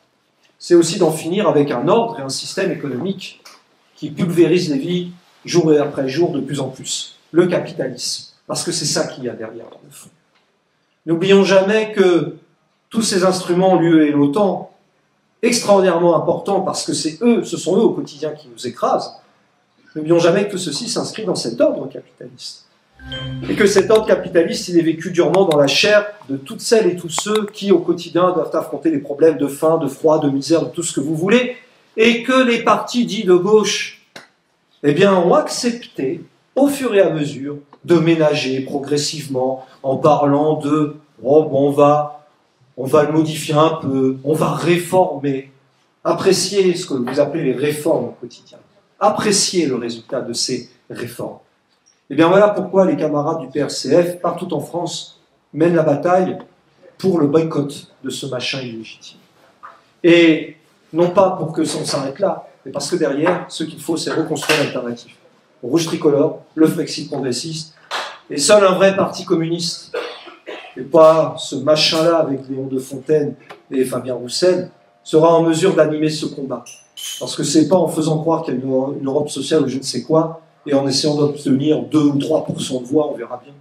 c'est aussi d'en finir avec un ordre et un système économique qui pulvérise les vies jour après jour de plus en plus. Le capitalisme, parce que c'est ça qu'il y a derrière dans le fond. N'oublions jamais que tous ces instruments, l'UE et l'OTAN, extraordinairement importants parce que ce sont eux au quotidien qui nous écrasent, n'oublions jamais que tout ceci s'inscrit dans cet ordre capitaliste. Et que cet ordre capitaliste, il est vécu durement dans la chair de toutes celles et tous ceux qui, au quotidien, doivent affronter les problèmes de faim, de froid, de misère, de tout ce que vous voulez, et que les partis dits de gauche, eh bien, ont accepté, au fur et à mesure, de ménager progressivement en parlant de « oh, bon, on va le modifier un peu, on va réformer ». Appréciez ce que vous appelez les réformes au quotidien. Appréciez le résultat de ces réformes. Et bien voilà pourquoi les camarades du PRCF, partout en France, mènent la bataille pour le boycott de ce machin illégitime. Et non pas pour que ça s'arrête là, mais parce que derrière, ce qu'il faut, c'est reconstruire l'alternative. Rouge tricolore, le Frexit progressiste, et seul un vrai parti communiste, et pas ce machin-là avec Léon de Fontaine et Fabien Roussel, sera en mesure d'animer ce combat. Parce que c'est pas en faisant croire qu'il y a une Europe sociale ou je ne sais quoi, et en essayant d'obtenir 2 ou 3% de voix, on verra bien,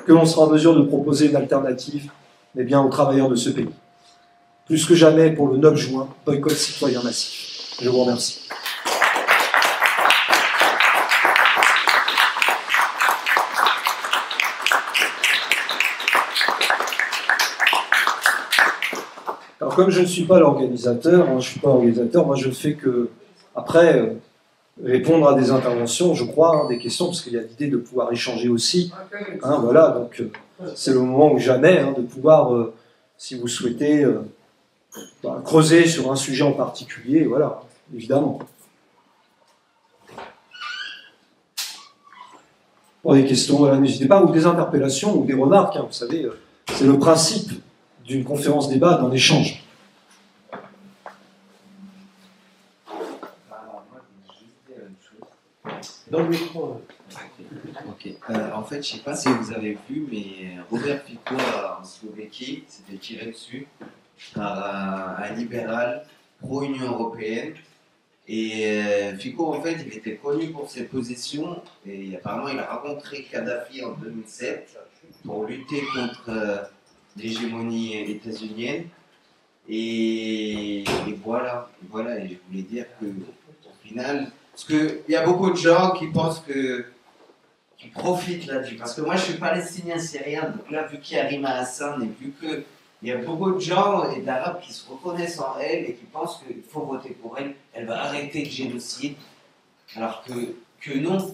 que l'on sera en mesure de proposer une alternative eh bien, aux travailleurs de ce pays. Plus que jamais, pour le 9 juin, boycott citoyen massif. Je vous remercie. Alors, comme je ne suis pas l'organisateur, moi je ne fais que, après, répondre à des interventions, je crois, des questions, parce qu'il y a l'idée de pouvoir échanger aussi. Voilà, donc c'est le moment ou jamais de pouvoir, si vous souhaitez, creuser sur un sujet en particulier, voilà, évidemment. Pour des questions, voilà, n'hésitez pas, ou des interpellations, ou des remarques, vous savez, c'est le principe d'une conférence débat, d'un échange. Dans le micro. Ok. En fait, je ne sais pas si vous avez vu, mais Robert Fico en Slovéquie s'était tiré dessus par un libéral pro-Union européenne. Et Fico, en fait, il était connu pour ses positions et apparemment, il a rencontré Kadhafi en 2007 pour lutter contre l'hégémonie états-unienne. Et voilà, et je voulais dire que au final, parce qu'il y a beaucoup de gens qui pensent qui profitent là-dessus. Parce que moi, je suis palestinien syrien, donc là, vu qu'il y a Rima Hassan et vu qu'il y a beaucoup de gens et d'Arabes qui se reconnaissent en elle et qui pensent qu'il faut voter pour elle, elle va arrêter le génocide, alors que non.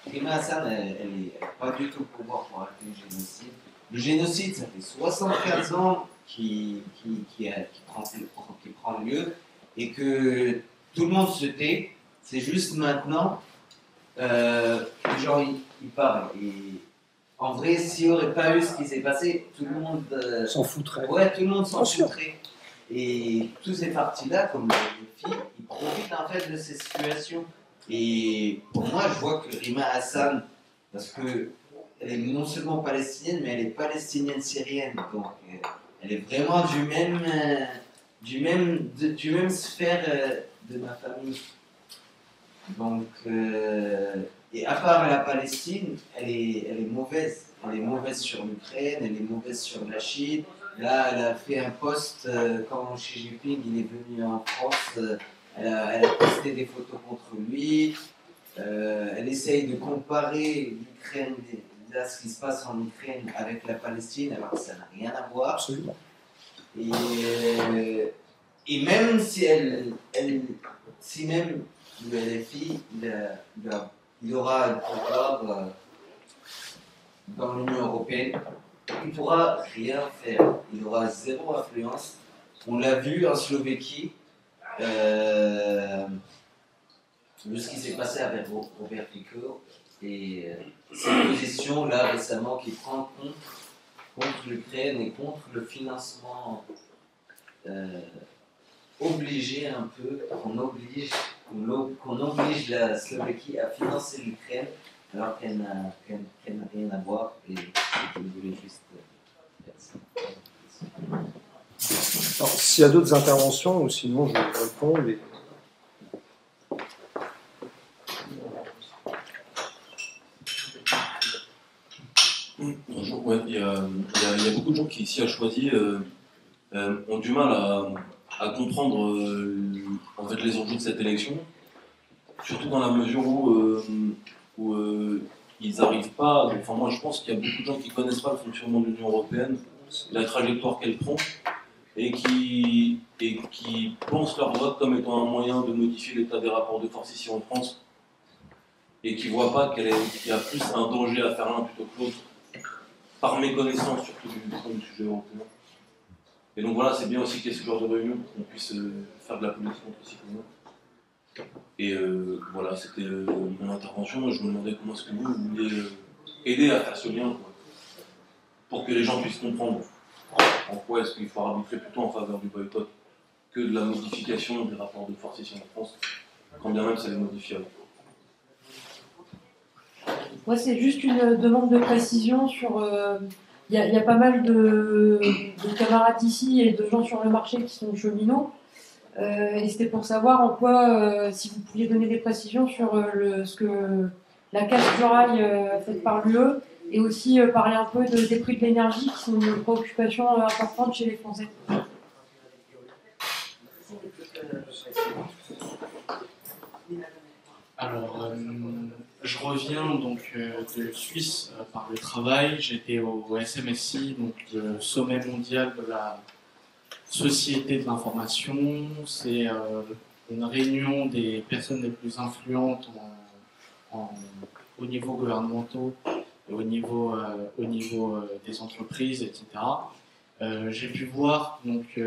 Rima Hassan, elle n'est pas du tout pour pouvoir pour arrêter le génocide. Le génocide, ça fait 75 ans qui prend lieu et que tout le monde se tait. C'est juste maintenant, les gens ils parlent. Et en vrai, s'il n'y aurait pas eu ce qui s'est passé, tout le monde s'en foutrait. Ouais, tout le monde s'en foutrait. Et toutes ces parties-là, comme les filles, ils profitent en fait de ces situations. Et pour moi, je vois que Rima Hassan, parce que elle est non seulement palestinienne, mais elle est palestinienne syrienne. Donc, elle est vraiment du même sphère de ma famille. Donc, et à part la Palestine, elle est mauvaise. Elle est mauvaise sur l'Ukraine, elle est mauvaise sur la Chine. Là, elle a fait un post quand Xi Jinping il est venu en France. Elle a posté des photos contre lui. Elle essaye de comparer l'Ukraine, là, ce qui se passe en Ukraine avec la Palestine, alors que ça n'a rien à voir. Absolument. Et même si même le LFI, il aura un pouvoir dans l'Union européenne, il ne pourra rien faire. Il aura zéro influence. On l'a vu en Slovéquie, vu ce qui s'est passé avec Robert Fico et cette position là récemment qui prend contre l'Ukraine et contre le financement obligé un peu, qu'on oblige la Slovaquie à financer l'Ukraine alors qu'elle n'a rien à voir et je voulais juste faire ça. Alors, s'il y a d'autres interventions ou sinon je réponds. Bonjour, ouais, il y a beaucoup de gens qui ici à choisi ont du mal à comprendre en fait les enjeux de cette élection, surtout dans la mesure où ils n'arrivent pas. Enfin moi je pense qu'il y a beaucoup de gens qui ne connaissent pas le fonctionnement de l'Union européenne, la trajectoire qu'elle prend, et qui pensent leur vote comme étant un moyen de modifier l'état des rapports de force ici en France, et qui ne voient pas qu'il y a plus un danger à faire l'un plutôt que l'autre, par méconnaissance surtout du sujet européen. Et donc voilà, c'est bien aussi qu'il y ait ce genre de réunion pour qu'on puisse faire de la politique entre citoyens. Et voilà, c'était mon intervention. Je me demandais comment est-ce que vous vouliez aider à faire ce lien, quoi, pour que les gens puissent comprendre en quoi est-ce qu'il faut arbitrer plutôt en faveur du boycott que de la modification des rapports de force ici en France, quand bien même ça les modifiable. Moi, c'est juste une demande de précision sur. Il y a pas mal de camarades ici et de gens sur le marché qui sont cheminots. Et c'était pour savoir en quoi, si vous pouviez donner des précisions sur ce que la casse du rail faite par l'UE et aussi parler un peu des prix de l'énergie qui sont une préoccupation importante chez les Français. Alors, je reviens donc de Suisse par le travail. J'étais au SMSI, donc le sommet mondial de la société de l'information. C'est une réunion des personnes les plus influentes au niveau gouvernemental et au niveau des entreprises, etc. J'ai pu voir, donc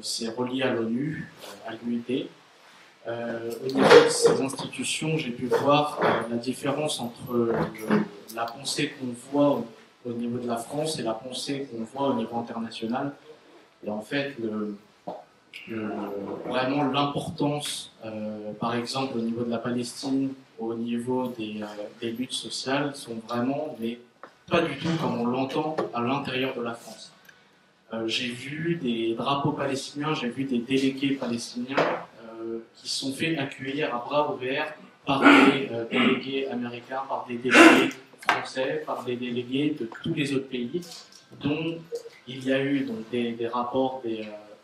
c'est relié à l'ONU, à l'UIT. Au niveau de ces institutions, j'ai pu voir la différence entre la pensée qu'on voit au niveau de la France et la pensée qu'on voit au niveau international. Et en fait, vraiment l'importance, par exemple, au niveau de la Palestine, au niveau des luttes sociales sont vraiment, mais pas du tout comme on l'entend à l'intérieur de la France. J'ai vu des drapeaux palestiniens, j'ai vu des délégués palestiniens qui se sont fait accueillir à bras ouverts par des délégués américains, par des délégués français, par des délégués de tous les autres pays, dont il y a eu donc, des rapports,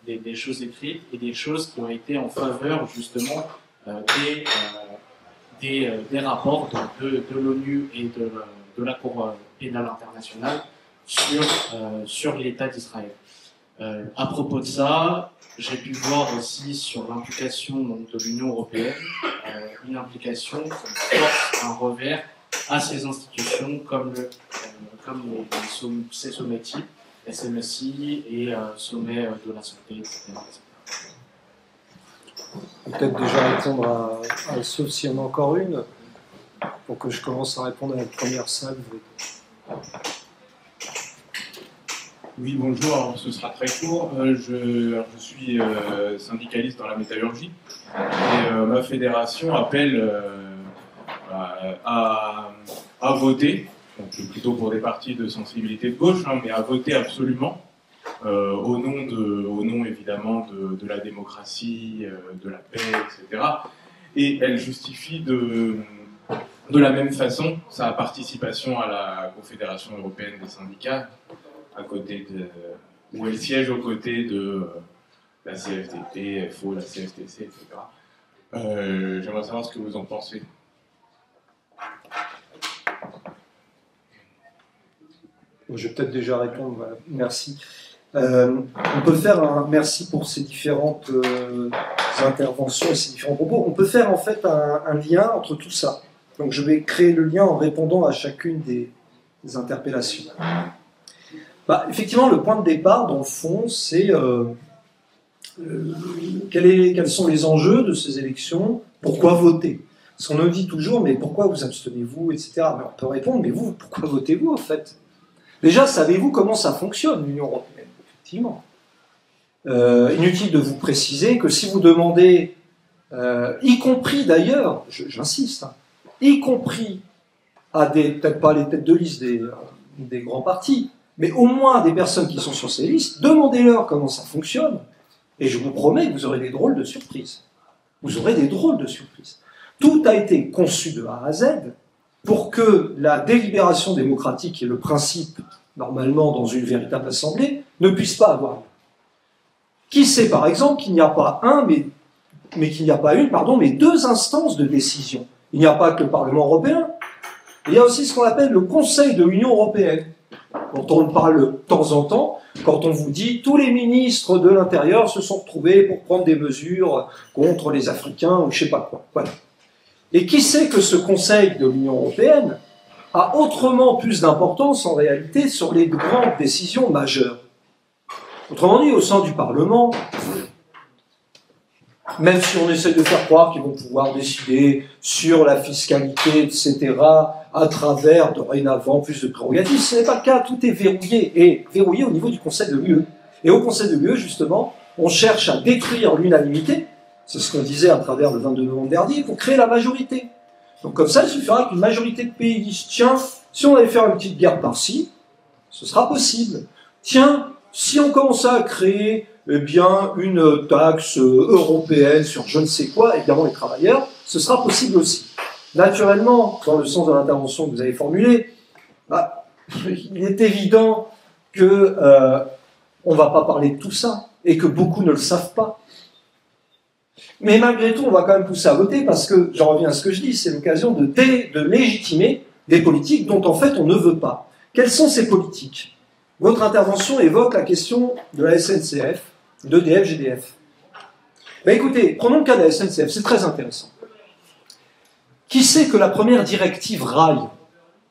des choses écrites et des choses qui ont été en faveur justement des rapports de l'ONU et de la Cour pénale internationale sur l'État d'Israël. À propos de ça, j'ai pu voir aussi sur l'implication de l'Union européenne, une implication qui porte un revers à ces institutions comme ces sommets types, SMSI et sommet de la santé, etc. Peut-être déjà répondre à ceux, s'il y en a encore une, pour que je commence à répondre à la première salle. Oui, bonjour, alors, ce sera très court. Je suis syndicaliste dans la métallurgie et ma fédération appelle à voter, donc plutôt pour des partis de sensibilité de gauche, hein, mais à voter absolument au nom évidemment de la démocratie, de la paix, etc. Et elle justifie de la même façon sa participation à la Confédération européenne des syndicats, où elle siège aux côtés de la CFDT, FO, la CFTC, etc. J'aimerais savoir ce que vous en pensez. Je vais peut-être déjà répondre. Voilà. Merci. On peut faire un merci pour ces différentes interventions et ces différents propos. On peut faire en fait un lien entre tout ça. Donc je vais créer le lien en répondant à chacune des interpellations. Effectivement, le point de départ, dans le fond, c'est quels sont les enjeux de ces élections, pourquoi voter. Parce qu'on nous dit toujours, mais pourquoi vous abstenez-vous, etc. Mais on peut répondre, mais vous, pourquoi votez-vous, en fait? Déjà, savez-vous comment ça fonctionne, l'Union européenne? Effectivement. Inutile de vous préciser que si vous demandez, y compris d'ailleurs, j'insiste, hein, y compris à peut-être pas les têtes de liste des grands partis, mais au moins des personnes qui sont sur ces listes, demandez-leur comment ça fonctionne, et je vous promets que vous aurez des drôles de surprises. Vous aurez des drôles de surprises. Tout a été conçu de A à Z pour que la délibération démocratique, qui est le principe, normalement, dans une véritable assemblée, ne puisse pas avoir lieu. Qui sait, par exemple, qu'il n'y a pas mais deux instances de décision. Il n'y a pas que le Parlement européen, il y a aussi ce qu'on appelle le Conseil de l'Union européenne, dont on parle de temps en temps, quand on vous dit tous les ministres de l'Intérieur se sont retrouvés pour prendre des mesures contre les Africains ou je sais pas quoi. Voilà. Et qui sait que ce Conseil de l'Union européenne a autrement plus d'importance en réalité sur les grandes décisions majeures. Autrement dit, au sein du Parlement, même si on essaie de faire croire qu'ils vont pouvoir décider sur la fiscalité, etc., à travers, dorénavant, plus de prérogatives, ce n'est pas le cas, tout est verrouillé, et verrouillé au niveau du Conseil de l'UE. Et au Conseil de l'UE, justement, on cherche à détruire l'unanimité, c'est ce qu'on disait à travers le 22 novembre dernier, pour créer la majorité. Donc comme ça, il suffira qu'une majorité de pays disent, tiens, si on allait faire une petite guerre par-ci, ce sera possible. Tiens, si on commençait à créer une taxe européenne sur je ne sais quoi, évidemment les travailleurs, ce sera possible aussi. Naturellement, dans le sens de l'intervention que vous avez formulée, il est évident que on ne va pas parler de tout ça, et que beaucoup ne le savent pas. Mais malgré tout, on va quand même pousser à voter, parce que, j'en reviens à ce que je dis, c'est l'occasion de légitimer des politiques dont en fait on ne veut pas. Quelles sont ces politiques? Votre intervention évoque la question de la SNCF, d'EDF, GDF. Écoutez, prenons le cas de la SNCF, c'est très intéressant. Qui sait que la première directive rail,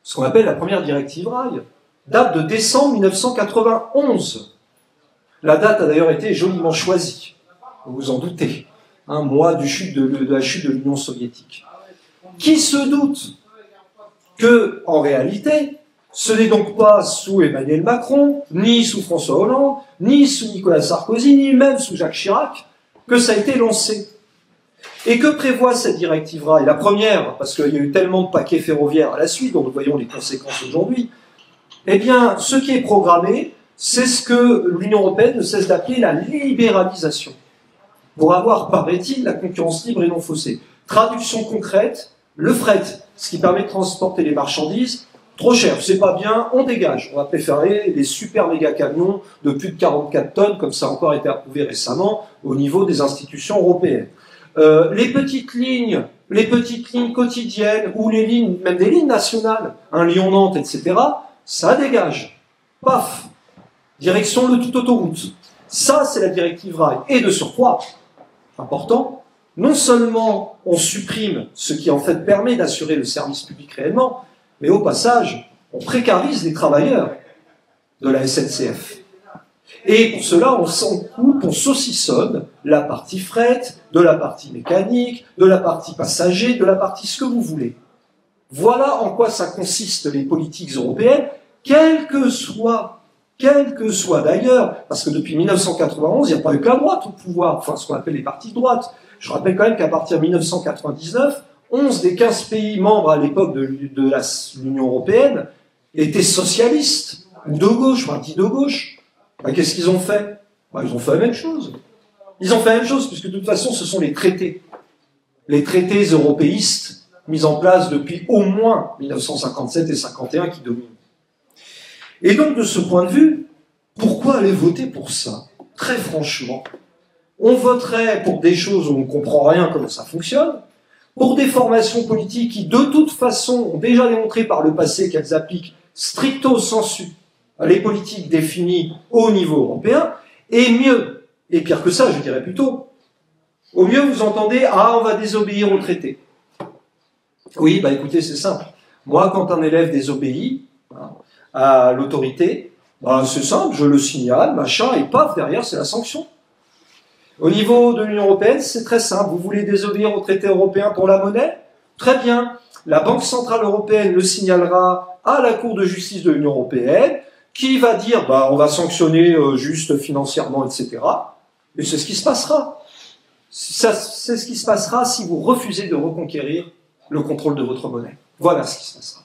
ce qu'on appelle la première directive rail, date de décembre 1991. La date a d'ailleurs été joliment choisie, vous vous en doutez, un mois de la chute de l'Union soviétique. Qui se doute que, en réalité, ce n'est donc pas sous Emmanuel Macron, ni sous François Hollande, ni sous Nicolas Sarkozy, ni même sous Jacques Chirac, que ça a été lancé. Et que prévoit cette directive rail? La première, parce qu'il y a eu tellement de paquets ferroviaires à la suite, dont nous voyons les conséquences aujourd'hui, eh bien, ce qui est programmé, c'est ce que l'Union européenne ne cesse d'appeler la libéralisation. Pour avoir, paraît-il, la concurrence libre et non faussée. Traduction concrète, le fret, ce qui permet de transporter les marchandises, trop cher, c'est pas bien, on dégage. On va préférer les super méga camions de plus de 44 tonnes, comme ça a encore été approuvé récemment au niveau des institutions européennes. Les petites lignes quotidiennes, ou les lignes, même des lignes nationales, un Lyon-Nantes, etc., ça dégage. Paf! Direction le tout autoroute. Ça, c'est la directive rail. Et de surcroît, important, non seulement on supprime ce qui en fait permet d'assurer le service public réellement, mais au passage, on précarise les travailleurs de la SNCF. Et pour cela, on s'encoupe, on saucissonne la partie fret, de la partie mécanique, de la partie passager, de la partie ce que vous voulez. Voilà en quoi ça consiste les politiques européennes, quelles que soient d'ailleurs, parce que depuis 1991, il n'y a pas eu que la droite au pouvoir, enfin ce qu'on appelle les partis de droite. Je rappelle quand même qu'à partir de 1999, 11 des 15 pays membres à l'époque de l'Union européenne étaient socialistes, ou de gauche, enfin dits de gauche. Ben, qu'est-ce qu'ils ont fait? Ben, ils ont fait la même chose. Ils ont fait la même chose, puisque de toute façon, ce sont les traités européistes mis en place depuis au moins 1957 et 51 qui dominent. Et donc, de ce point de vue, pourquoi aller voter pour ça? Très franchement, on voterait pour des choses où on ne comprend rien comment ça fonctionne, pour des formations politiques qui, de toute façon, ont déjà démontré par le passé qu'elles appliquent stricto sensu les politiques définies au niveau européen, et mieux, et pire que ça, je dirais plutôt, au mieux vous entendez « Ah, on va désobéir au traité ». Oui, bah écoutez, c'est simple. Moi, quand un élève désobéit à l'autorité, bah, c'est simple, je le signale, machin, et paf, derrière, c'est la sanction. Au niveau de l'Union européenne, c'est très simple. Vous voulez désobéir au traité européen pour la monnaie? Très bien. La Banque centrale européenne le signalera à la Cour de justice de l'Union européenne, qui va dire, bah, on va sanctionner juste financièrement, etc. Et c'est ce qui se passera. C'est ce qui se passera si vous refusez de reconquérir le contrôle de votre monnaie. Voilà ce qui se passera.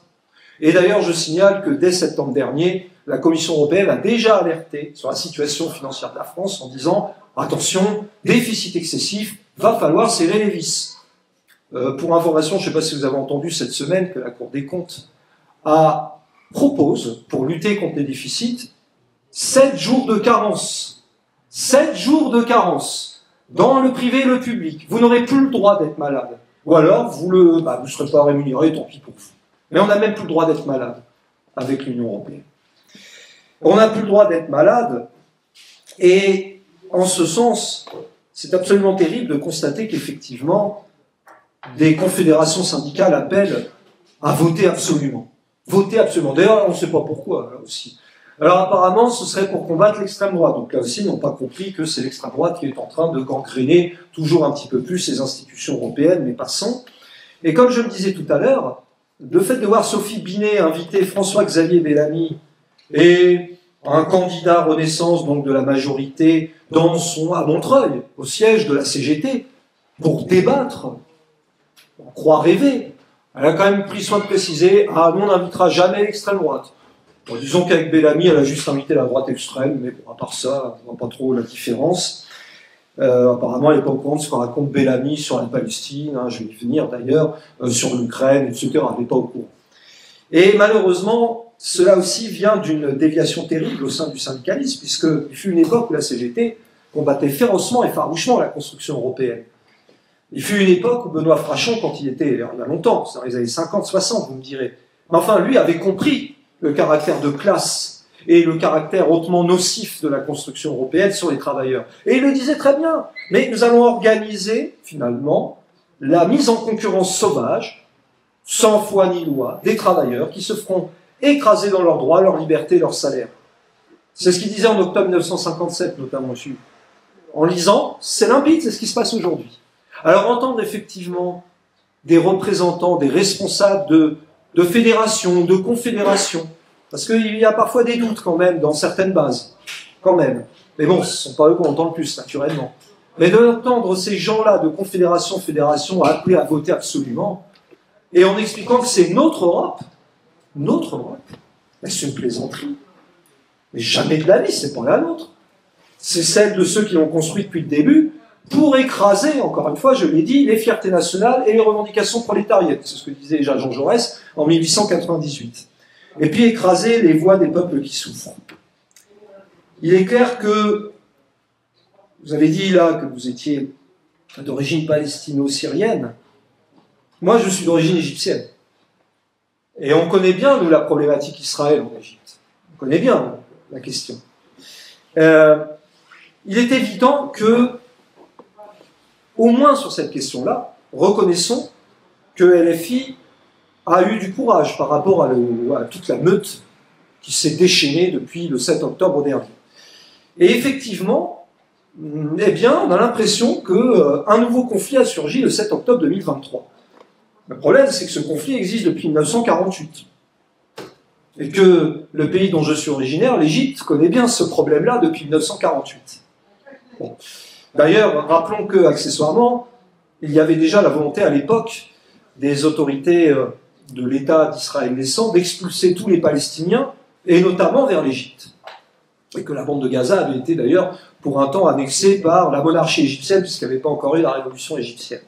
Et d'ailleurs, je signale que dès septembre dernier, la Commission européenne a déjà alerté sur la situation financière de la France en disant « Attention, déficit excessif, va falloir serrer les vis ». Pour information, je ne sais pas si vous avez entendu cette semaine que la Cour des comptes propose, pour lutter contre les déficits, 7 jours de carence. 7 jours de carence dans le privé et le public. Vous n'aurez plus le droit d'être malade. Ou alors, vous ne serez pas rémunéré, tant pis pour vous. Mais on n'a même plus le droit d'être malade avec l'Union européenne. On n'a plus le droit d'être malade, et en ce sens, c'est absolument terrible de constater qu'effectivement, des confédérations syndicales appellent à voter absolument. Voter absolument. D'ailleurs, on ne sait pas pourquoi, là aussi. Alors apparemment, ce serait pour combattre l'extrême droite. Donc là aussi, ils n'ont pas compris que c'est l'extrême droite qui est en train de gangréner toujours un petit peu plus les institutions européennes, mais passons. Et comme je le disais tout à l'heure, le fait de voir Sophie Binet inviter François-Xavier Bellamy et un candidat Renaissance, donc de la majorité, à Montreuil, au siège de la CGT, pour débattre, on croit rêver. Elle a quand même pris soin de préciser, ah, nous on n'invitera jamais l'extrême droite. Bon, disons qu'avec Bellamy, elle a juste invité la droite extrême, mais bon, à part ça, on ne voit pas trop la différence. Apparemment, elle n'est pas au courant de ce qu'on raconte Bellamy sur la Palestine, hein, je vais y venir d'ailleurs, sur l'Ukraine, etc. Elle n'est pas au courant. Et malheureusement, cela aussi vient d'une déviation terrible au sein du syndicalisme, puisqu'il fut une époque où la CGT combattait férocement et farouchement la construction européenne. Il fut une époque où Benoît Frachon, quand il était, il y a longtemps, c'est dans les années 50, 60, vous me direz, mais enfin, lui avait compris le caractère de classe et le caractère hautement nocif de la construction européenne sur les travailleurs. Et il le disait très bien, mais nous allons organiser, finalement, la mise en concurrence sauvage, sans foi ni loi, des travailleurs qui se feront écraser dans leurs droits, leur liberté, leur salaire. C'est ce qu'il disait en octobre 1957, notamment, monsieur. En lisant, c'est limpide, c'est ce qui se passe aujourd'hui. Alors, entendre effectivement des représentants, des responsables de fédérations, de confédérations, parce qu'il y a parfois des doutes quand même dans certaines bases, quand même. Mais bon, ce ne sont pas eux qu'on entend le plus, naturellement. Mais d'entendre ces gens-là de confédération en fédération appeler à voter absolument, et en expliquant que c'est notre Europe, mais c'est une plaisanterie. Mais jamais de la vie, c'est pas la nôtre. C'est celle de ceux qui l'ont construite depuis le début, pour écraser, encore une fois, je l'ai dit, les fiertés nationales et les revendications prolétariennes. C'est ce que disait déjà Jean Jaurès en 1898. Et puis écraser les voix des peuples qui souffrent. Il est clair que, vous avez dit là que vous étiez d'origine palestino-syrienne. Moi, je suis d'origine égyptienne. Et on connaît bien, nous, la problématique Israël en Égypte. On connaît bien la question. Il est évident que, au moins sur cette question-là, reconnaissons que LFI a eu du courage par rapport à toute la meute qui s'est déchaînée depuis le 7 octobre dernier. Et effectivement, eh bien, on a l'impression qu'un nouveau conflit a surgi le 7 octobre 2023. Le problème, c'est que ce conflit existe depuis 1948. Et que le pays dont je suis originaire, l'Égypte, connaît bien ce problème-là depuis 1948. Bon. D'ailleurs, rappelons que, accessoirement, il y avait déjà la volonté à l'époque des autorités de l'État d'Israël naissant d'expulser tous les Palestiniens, et notamment vers l'Égypte. Et que la bande de Gaza avait été d'ailleurs pour un temps annexée par la monarchie égyptienne, puisqu'il n'y avait pas encore eu la révolution égyptienne.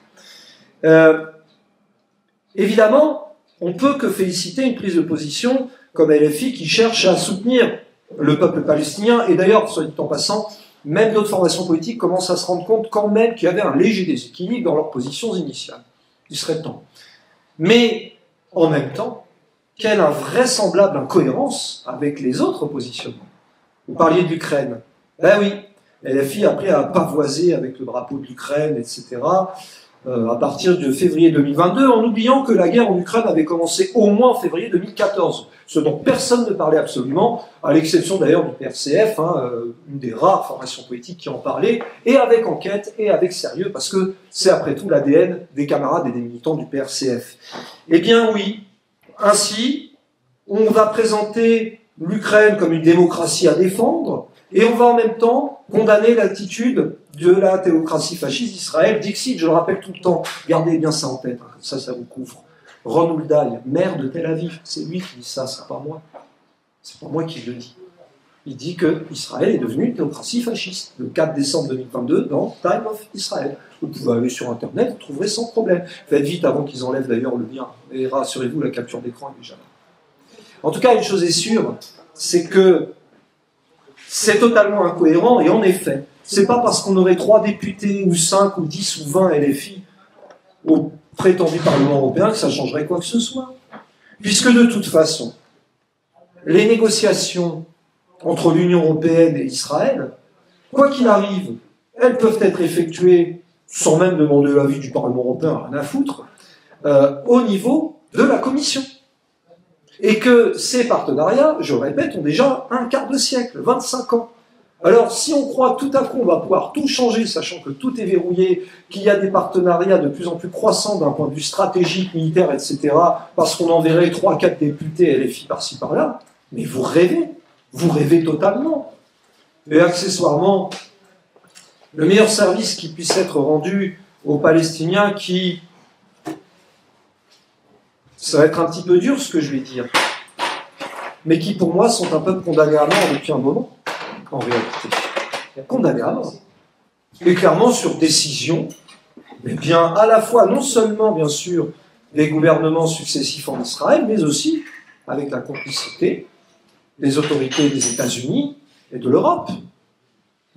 Évidemment, on ne peut que féliciter une prise de position comme LFI qui cherche à soutenir le peuple palestinien, et d'ailleurs, soit dit en passant, même d'autres formations politiques commencent à se rendre compte quand même qu'il y avait un léger déséquilibre dans leurs positions initiales. Il serait temps. Mais, en même temps, quelle invraisemblable incohérence avec les autres positionnements. Vous parliez de l'Ukraine. Ben oui, LFI après a pavoisé avec le drapeau de l'Ukraine, etc., à partir de février 2022, en oubliant que la guerre en Ukraine avait commencé au moins en février 2014, ce dont personne ne parlait absolument, à l'exception d'ailleurs du PRCF, une des rares formations politiques qui en parlait, et avec enquête et avec sérieux, parce que c'est après tout l'ADN des camarades et des militants du PRCF. Eh bien oui, ainsi, on va présenter l'Ukraine comme une démocratie à défendre, et on va en même temps condamner l'attitude de la théocratie fasciste d'Israël. Dixit, je le rappelle tout le temps, gardez bien ça en tête, comme ça vous couvre. Ron Huldaï, maire de Tel Aviv, c'est lui qui dit ça, c'est pas moi. C'est pas moi qui le dis. Il dit que Israël est devenu une théocratie fasciste, le 4 décembre 2022, dans Time of Israel. Vous pouvez aller sur Internet, vous trouverez sans problème. Faites vite avant qu'ils enlèvent d'ailleurs le lien, et rassurez-vous, la capture d'écran est déjà là. En tout cas, une chose est sûre, c'est que c'est totalement incohérent, et en effet, c'est pas parce qu'on aurait 3 députés, ou 5, ou 10, ou 20 LFI au prétendu Parlement européen que ça changerait quoi que ce soit. Puisque de toute façon, les négociations entre l'Union européenne et Israël, quoi qu'il arrive, elles peuvent être effectuées sans même demander l'avis du Parlement européen, rien à foutre, au niveau de la Commission. Et que ces partenariats, je le répète, ont déjà un quart de siècle, 25 ans. Alors, si on croit que tout à coup on va pouvoir tout changer, sachant que tout est verrouillé, qu'il y a des partenariats de plus en plus croissants d'un point de vue stratégique, militaire, etc., parce qu'on enverrait 3-4 députés LFI par-ci par-là, mais vous rêvez totalement. Et accessoirement, le meilleur service qui puisse être rendu aux Palestiniens qui... Ça va être un petit peu dur ce que je vais dire, mais qui pour moi sont un peu condamnés à mort depuis un moment. En réalité, condamné à mort. Et clairement sur décision, eh bien, à la fois, non seulement, bien sûr, des gouvernements successifs en Israël, mais aussi avec la complicité des autorités des États-Unis et de l'Europe.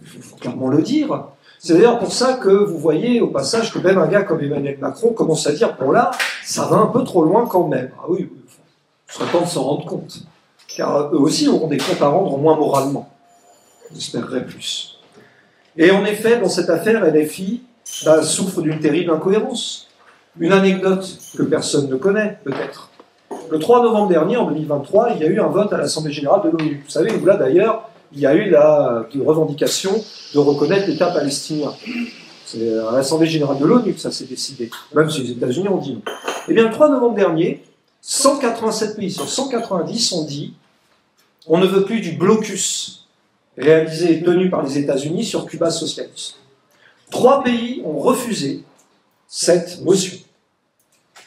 Il faut clairement le dire. C'est d'ailleurs pour ça que vous voyez au passage que même un gars comme Emmanuel Macron commence à dire « Bon là, ça va un peu trop loin quand même. » Ah oui, ce serait temps de s'en rendre compte. Car eux aussi auront des comptes à rendre moins moralement. J'espérerais plus. Et en effet, dans cette affaire, LFI souffre d'une terrible incohérence. Une anecdote que personne ne connaît, peut-être. Le 3 novembre dernier, en 2023, il y a eu un vote à l'Assemblée Générale de l'ONU. Vous savez, où là d'ailleurs, il y a eu la revendication de reconnaître l'État palestinien. C'est à l'Assemblée Générale de l'ONU que ça s'est décidé, même si les États-Unis ont dit non. Eh bien, le 3 novembre dernier, 187 pays sur 190 ont dit on ne veut plus du blocus réalisé et tenu par les États-Unis sur Cuba socialiste. 3 pays ont refusé cette motion.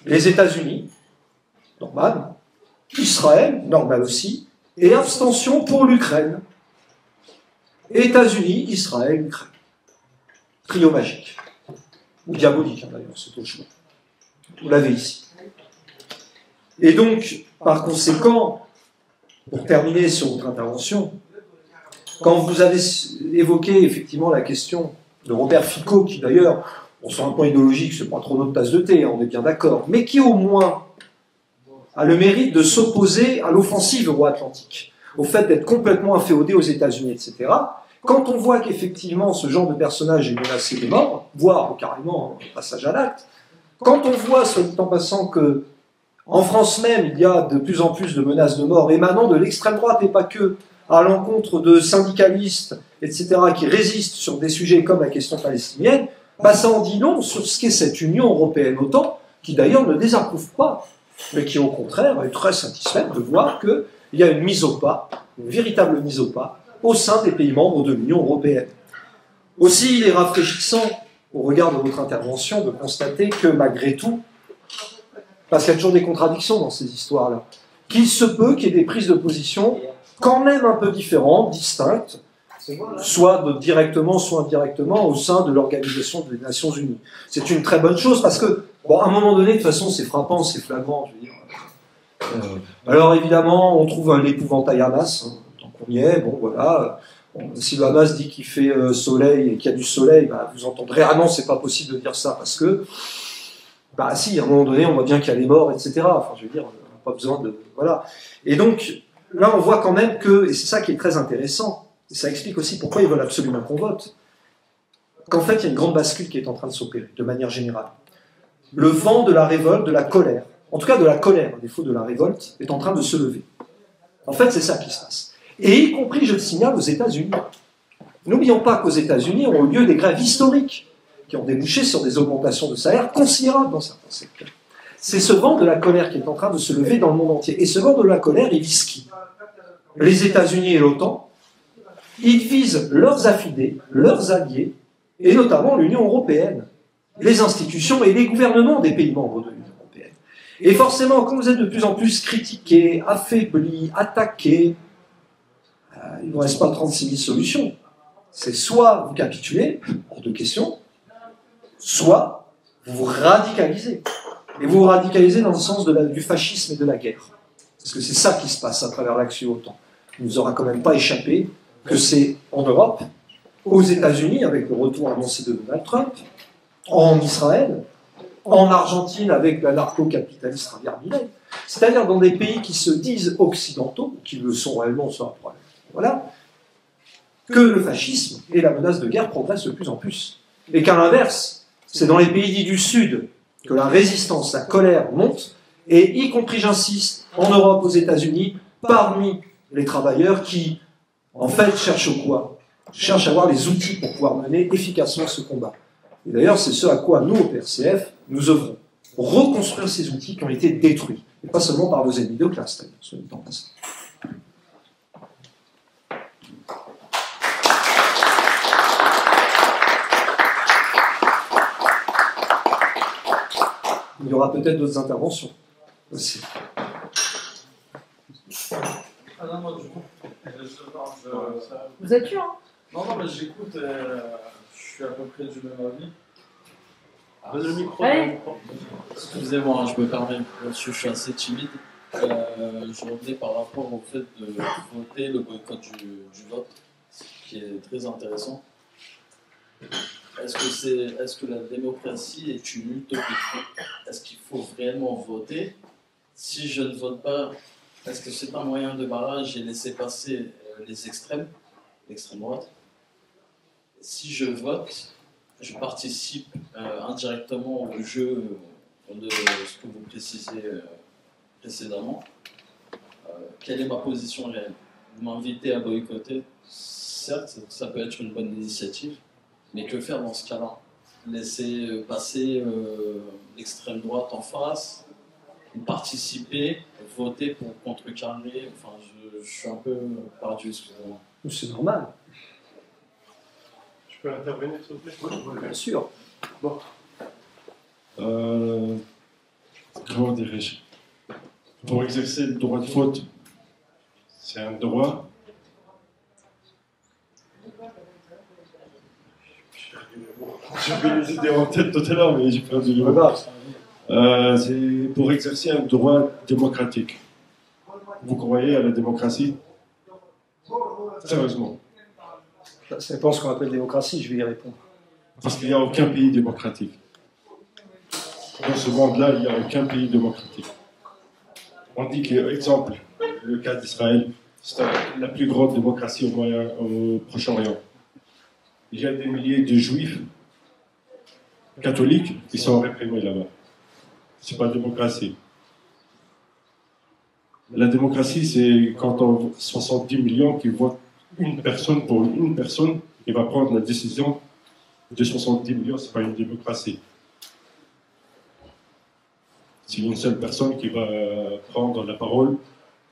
Les États-Unis, normal, Israël, normal aussi, et abstention pour l'Ukraine. États-Unis, Israël, Ukraine. Trio magique. Ou diabolique, hein, d'ailleurs, c'est autre chose. Vous l'avez ici. Et donc, par conséquent, pour terminer sur votre intervention, quand vous avez évoqué effectivement la question de Robert Fico, qui d'ailleurs, sur un point idéologique, c'est pas trop notre tasse de thé, hein, on est bien d'accord, mais qui au moins a le mérite de s'opposer à l'offensive euro-atlantique, au fait d'être complètement inféodé aux États-Unis, etc. Quand on voit qu'effectivement ce genre de personnage est menacé de mort, voire carrément un passage à l'acte, quand on voit, soit dit en passant, que en France même, il y a de plus en plus de menaces de mort émanant de l'extrême droite et pas que, à l'encontre de syndicalistes, etc., qui résistent sur des sujets comme la question palestinienne, bah ça en dit long sur ce qu'est cette Union européenne-OTAN, qui d'ailleurs ne désapprouve pas, mais qui au contraire est très satisfaite de voir qu'il y a une mise au pas, une véritable mise au pas, au sein des pays membres de l'Union européenne. Aussi, il est rafraîchissant, au regard de votre intervention, de constater que malgré tout, parce qu'il y a toujours des contradictions dans ces histoires-là, qu'il se peut qu'il y ait des prises de position quand même un peu différentes, distinctes, soit directement, soit indirectement, au sein de l'Organisation des Nations Unies. C'est une très bonne chose, parce que, bon, à un moment donné, de toute façon, c'est frappant, c'est flagrant, je veux dire. Alors évidemment, on trouve un épouvantail Hamas, hein, tant qu'on y est, bon voilà. Si le Hamas dit qu'il fait soleil et qu'il y a du soleil, bah, vous entendrez, ah non, c'est pas possible de dire ça, parce que, bah si, à un moment donné, on voit bien qu'il y a les morts, etc. Enfin, je veux dire, on n'a pas besoin de... Voilà. Et donc, là, on voit quand même que, et c'est ça qui est très intéressant, et ça explique aussi pourquoi ils veulent absolument qu'on vote, qu'en fait, il y a une grande bascule qui est en train de s'opérer, de manière générale. Le vent de la révolte, de la colère, en tout cas de la colère, à défaut de la révolte, est en train de se lever. En fait, c'est ça qui se passe. Et y compris, je le signale, aux États-Unis. N'oublions pas qu'aux États-Unis ont eu lieu des grèves historiques qui ont débouché sur des augmentations de salaire considérables dans certains secteurs. C'est ce vent de la colère qui est en train de se lever dans le monde entier. Et ce vent de la colère, il vise qui? Les États-Unis et l'OTAN. Ils visent leurs affidés, leurs alliés, et notamment l'Union européenne, les institutions et les gouvernements des pays membres de l'Union européenne. Et forcément, quand vous êtes de plus en plus critiqués, affaiblis, attaqués, il ne vous reste pas 36 000 solutions. C'est soit vous capitulez, hors de question, soit vous vous radicalisez. Et vous vous radicalisez dans le sens du fascisme et de la guerre. Parce que c'est ça qui se passe à travers l'action OTAN. Il ne nous aura quand même pas échappé que c'est en Europe, aux États-Unis, avec le retour annoncé de Donald Trump, en Israël, en Argentine, avec la narco-capitaliste Javier Milei, c'est-à-dire dans des pays qui se disent occidentaux, qui le sont réellement, voilà, que le fascisme et la menace de guerre progressent de plus en plus. Et qu'à l'inverse, c'est dans les pays dits du Sud que la résistance, la colère monte, et y compris, j'insiste, en Europe, aux États-Unis, parmi les travailleurs qui, en fait, cherchent quoi? Cherchent à avoir les outils pour pouvoir mener efficacement ce combat. Et d'ailleurs, c'est ce à quoi nous, au PRCF, nous œuvrons. Reconstruire ces outils qui ont été détruits. Et pas seulement par nos ennemis de classe, d'ailleurs, soit dit en passant. Il y aura peut-être d'autres interventions aussi. Ah non, moi, Vous êtes sûr, hein? Non, mais j'écoute, je suis à peu près du même avis. Le micro. Allez. Excusez-moi, je me permets, je suis assez timide. Je revenais par rapport au fait de voter le boycott du vote, ce qui est très intéressant. Est-ce que la démocratie est une utopie? Est-ce qu'il faut réellement voter? Si je ne vote pas, est-ce que c'est un moyen de barrage et laisser passer les extrêmes, l'extrême droite? Si je vote, je participe indirectement au jeu de ce que vous précisez précédemment. Quelle est ma position réelle? Vous m'invitez à boycotter, certes, ça peut être une bonne initiative, mais que faire dans ce cas-là? Laisser passer l'extrême droite en face, participer, voter pour contrecarrer, enfin je suis un peu perdu, excusez-moi. C'est normal. peux intervenir, s'il vous plaît? Oui, bien sûr. Comment dirais-je? Pour exercer le droit de vote, c'est un droit. J'avais les idées en tête tout à l'heure, mais j'ai perdu le mot. C'est pour exercer un droit démocratique. Vous croyez à la démocratie? Sérieusement. Ça dépend ce qu'on appelle démocratie, je vais y répondre. Parce qu'il n'y a aucun pays démocratique. Dans ce monde-là, il n'y a aucun pays démocratique. On dit que, exemple, le cas d'Israël, c'est la plus grande démocratie au Proche-Orient. Il y a des milliers de juifs catholiques qui sont réprimés là-bas. C'est pas la démocratie. La démocratie, c'est quand on 70 millions qui votent une personne pour une personne qui va prendre la décision de 70 millions, c'est pas une démocratie. C'est une seule personne qui va prendre la parole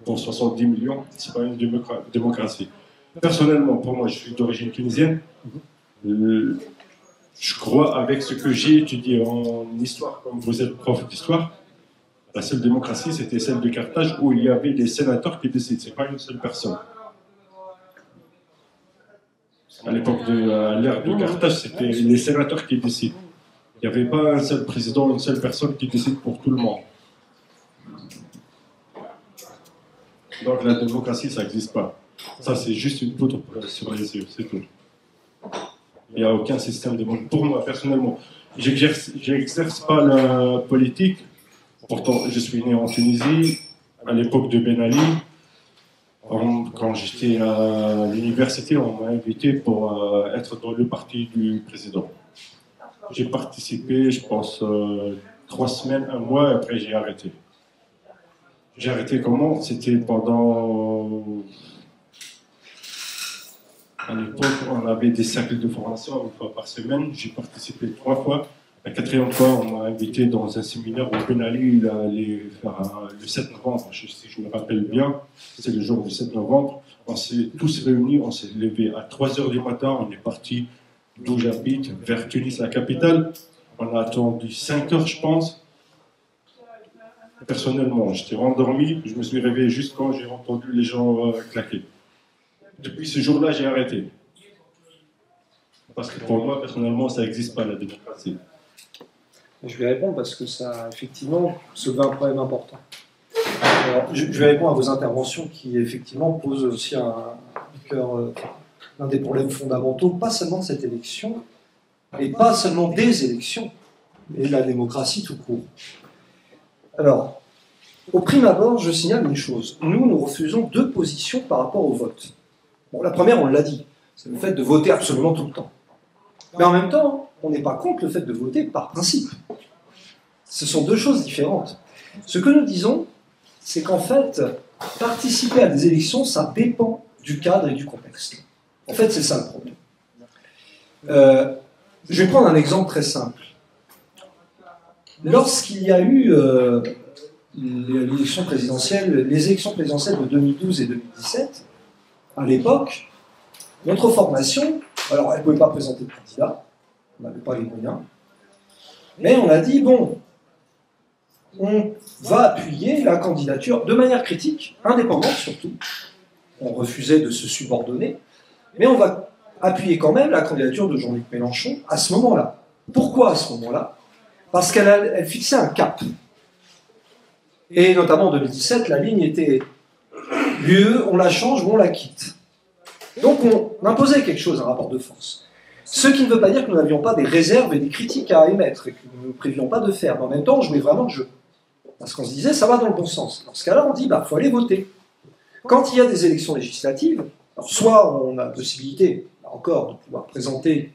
pour 70 millions, c'est pas une démocratie. Personnellement, pour moi, je suis d'origine tunisienne. Je crois, avec ce que j'ai étudié en histoire, comme vous êtes prof d'histoire, la seule démocratie, c'était celle de Carthage, où il y avait des sénateurs qui décident, c'est pas une seule personne. À l'époque de l'ère de Carthage, c'était les sénateurs qui décident. Il n'y avait pas un seul président, une seule personne qui décide pour tout le monde. Donc la démocratie, ça n'existe pas. Ça, c'est juste une poudre sur les yeux, c'est tout. Il n'y a aucun système démocratique. Pour moi, personnellement, j'exerce pas la politique. Pourtant, je suis né en Tunisie, à l'époque de Ben Ali. Quand j'étais à l'université, on m'a invité pour être dans le parti du président. J'ai participé, je pense, 3 semaines, 1 mois, et après j'ai arrêté. J'ai arrêté comment? C'était pendant... À l'époque, on avait des cercles de formation 1 fois par semaine. J'ai participé 3 fois. La 4e fois, on m'a invité dans un séminaire où Ben Ali il allait faire le 7 novembre, si je me rappelle bien. C'est le jour du 7 novembre. On s'est tous réunis, on s'est levés à 3 h du matin. On est parti d'où j'habite, vers Tunis, la capitale. On a attendu 5 h, je pense. Personnellement, j'étais endormi. Je me suis réveillé juste quand j'ai entendu les gens claquer. Depuis ce jour-là, j'ai arrêté. Parce que pour moi, personnellement, ça n'existe pas, la démocratie. Je vais répondre parce que ça, effectivement, soulève un problème important. Alors, je vais répondre à vos interventions qui, effectivement, posent aussi un des problèmes fondamentaux, pas seulement de cette élection, et pas seulement des élections, mais de la démocratie tout court. Alors, au prime abord, je signale une chose. Nous refusons 2 positions par rapport au vote. Bon, la première, on l'a dit, c'est le fait de voter absolument tout le temps. Mais en même temps, on n'est pas contre le fait de voter par principe. Ce sont 2 choses différentes. Ce que nous disons, c'est qu'en fait, participer à des élections, ça dépend du cadre et du contexte. En fait, c'est ça le problème. Je vais prendre un exemple très simple. Lorsqu'il y a eu les élections présidentielles de 2012 et 2017, à l'époque, notre formation, alors elle ne pouvait pas présenter de candidat, on n'avait pas les moyens, mais on a dit, bon, on va appuyer la candidature de manière critique, indépendante surtout, on refusait de se subordonner, mais on va appuyer quand même la candidature de Jean-Luc Mélenchon à ce moment-là. Pourquoi à ce moment-là? Parce qu'elle fixait un cap. Et notamment en 2017, la ligne était l'UE, on la change ou on la quitte. Donc on imposait quelque chose, un rapport de force. Ce qui ne veut pas dire que nous n'avions pas des réserves et des critiques à émettre et que nous ne prévions pas de faire. Mais en même temps, on jouait vraiment le jeu. Parce qu'on se disait, ça va dans le bon sens. Dans ce cas-là, on dit, bah, faut aller voter. Quand il y a des élections législatives, alors soit on a la possibilité, là encore, de pouvoir présenter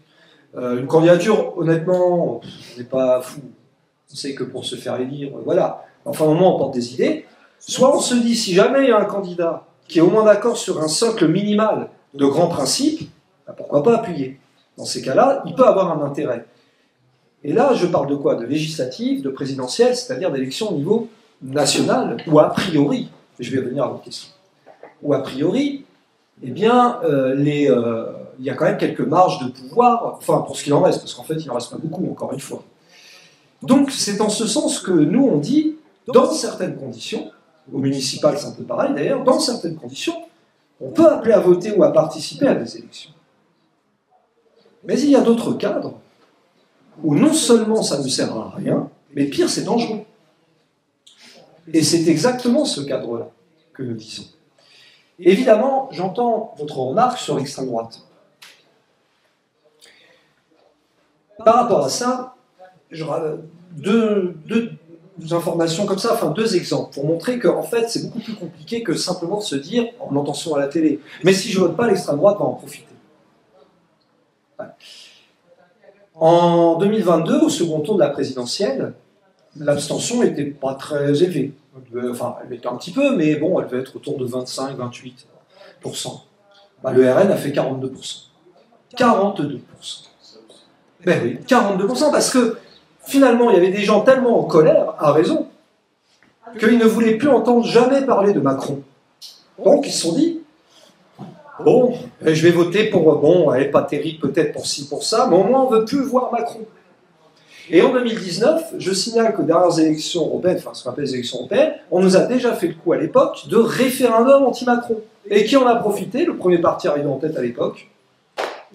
une candidature, honnêtement, on n'est pas fou. On sait que pour se faire élire, voilà. Enfin, au moment, on porte des idées. Soit on se dit, si jamais il y a un candidat qui est au moins d'accord sur un socle minimal de grands principes, bah, pourquoi pas appuyer? Dans ces cas-là, il peut avoir un intérêt. Et là, je parle de quoi? De législative, de présidentielle, c'est-à-dire d'élections au niveau national, ou a priori, je vais revenir à votre question, ou a priori, eh bien, il y a quand même quelques marges de pouvoir, enfin, pour ce qu'il en reste, parce qu'en fait, il n'en reste pas beaucoup, encore une fois. Donc, c'est en ce sens que nous, on dit, dans certaines conditions, au municipal, c'est un peu pareil d'ailleurs, dans certaines conditions, on peut appeler à voter ou à participer à des élections. Mais il y a d'autres cadres où non seulement ça ne sert à rien, mais pire, c'est dangereux. Et c'est exactement ce cadre-là que nous disons. Évidemment, j'entends votre remarque sur l'extrême droite. Par rapport à ça, deux informations comme ça, enfin 2 exemples, pour montrer qu'en fait, c'est beaucoup plus compliqué que simplement de se dire, on l'entend souvent à la télé, mais si je vote pas, l'extrême droite va en profiter. Ouais. En 2022, au second tour de la présidentielle, l'abstention n'était pas très élevée. Enfin, elle était un petit peu, mais bon, elle devait être autour de 25-28%. Bah, le RN a fait 42%. 42%. Ben oui, 42%, parce que finalement, il y avait des gens tellement en colère, à raison, qu'ils ne voulaient plus entendre jamais parler de Macron. Donc, ils se sont dit, bon, je vais voter pour, bon, elle n'est pas terrible peut-être pour ci, pour ça, mais au moins on ne veut plus voir Macron. Et en 2019, je signale que derrière les élections européennes, enfin ce qu'on appelle les élections européennes, on nous a déjà fait le coup à l'époque de référendum anti-Macron. Et qui en a profité? Le premier parti arrivé en tête à l'époque,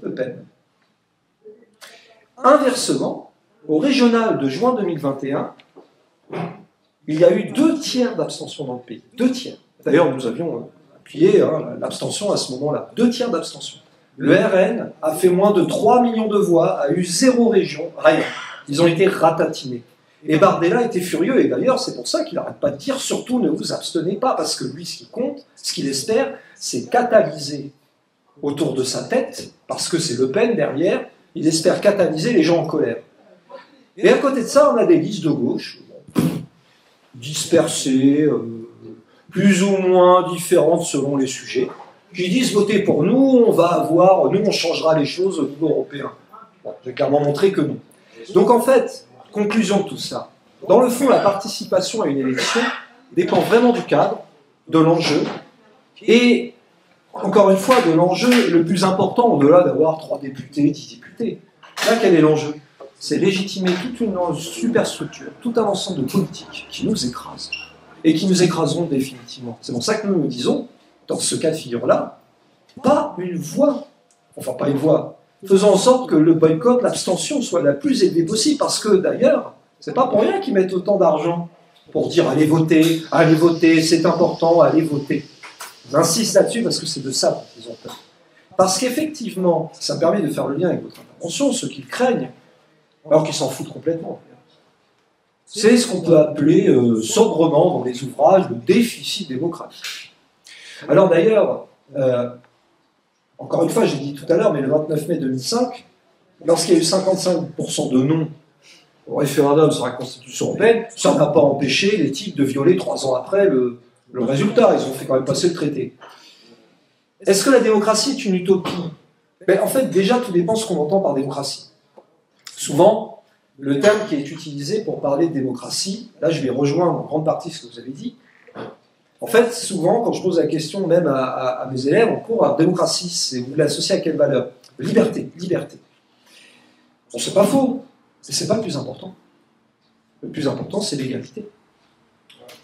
Le Pen. Inversement, au régional de juin 2021, il y a eu 2 tiers d'abstention dans le pays. 2 tiers. D'ailleurs, nous avions appuyé l'abstention à ce moment-là. 2 tiers d'abstention. Le RN a fait moins de 3 millions de voix, a eu 0 région, rien. Ils ont été ratatinés. Et Bardella était furieux, et d'ailleurs, c'est pour ça qu'il n'arrête pas de dire, surtout ne vous abstenez pas, parce que lui, ce qui compte, ce qu'il espère, c'est catalyser autour de sa tête, parce que c'est Le Pen derrière, il espère catalyser les gens en colère. Et à côté de ça, on a des listes de gauche, dispersées, plus ou moins différentes selon les sujets, qui disent votez pour nous, on changera les choses au niveau européen. Bon, j'ai clairement montré que non. Donc en fait, conclusion de tout ça. Dans le fond, la participation à une élection dépend vraiment du cadre, de l'enjeu, et encore une fois, de l'enjeu le plus important, au-delà d'avoir 3 députés, 10 députés. Là, quel est l'enjeu? C'est légitimer toute une superstructure, tout un ensemble de politiques qui nous écrasent, et qui nous écraseront définitivement. C'est pour ça que nous disons, dans ce cas de figure-là, pas une voix, enfin pas une voix, faisons en sorte que le boycott, l'abstention soit la plus élevée possible, parce que d'ailleurs, c'est pas pour rien qu'ils mettent autant d'argent pour dire allez voter, c'est important, allez voter. J'insiste là-dessus parce que c'est de ça qu'ils ont peur. Parce qu'effectivement, ça me permet de faire le lien avec votre intervention, ceux qui le craignent, alors qu'ils s'en foutent complètement. C'est ce qu'on peut appeler sobrement dans les ouvrages le déficit démocratique. Alors d'ailleurs, encore une fois, j'ai dit tout à l'heure, mais le 29 mai 2005, lorsqu'il y a eu 55% de non au référendum sur la Constitution européenne, ça n'a pas empêché les types de violer 3 ans après le résultat. Ils ont fait quand même passer le traité. Est-ce que la démocratie est une utopie? En fait, déjà, tout dépend de ce qu'on entend par démocratie. Souvent, le terme qui est utilisé pour parler de démocratie, là je vais rejoindre en grande partie ce que vous avez dit. En fait, souvent, quand je pose la question même à mes élèves en cours, alors, démocratie, vous l'associez à quelle valeur? Liberté, liberté. Bon, c'est pas faux, mais c'est pas le plus important. Le plus important, c'est l'égalité.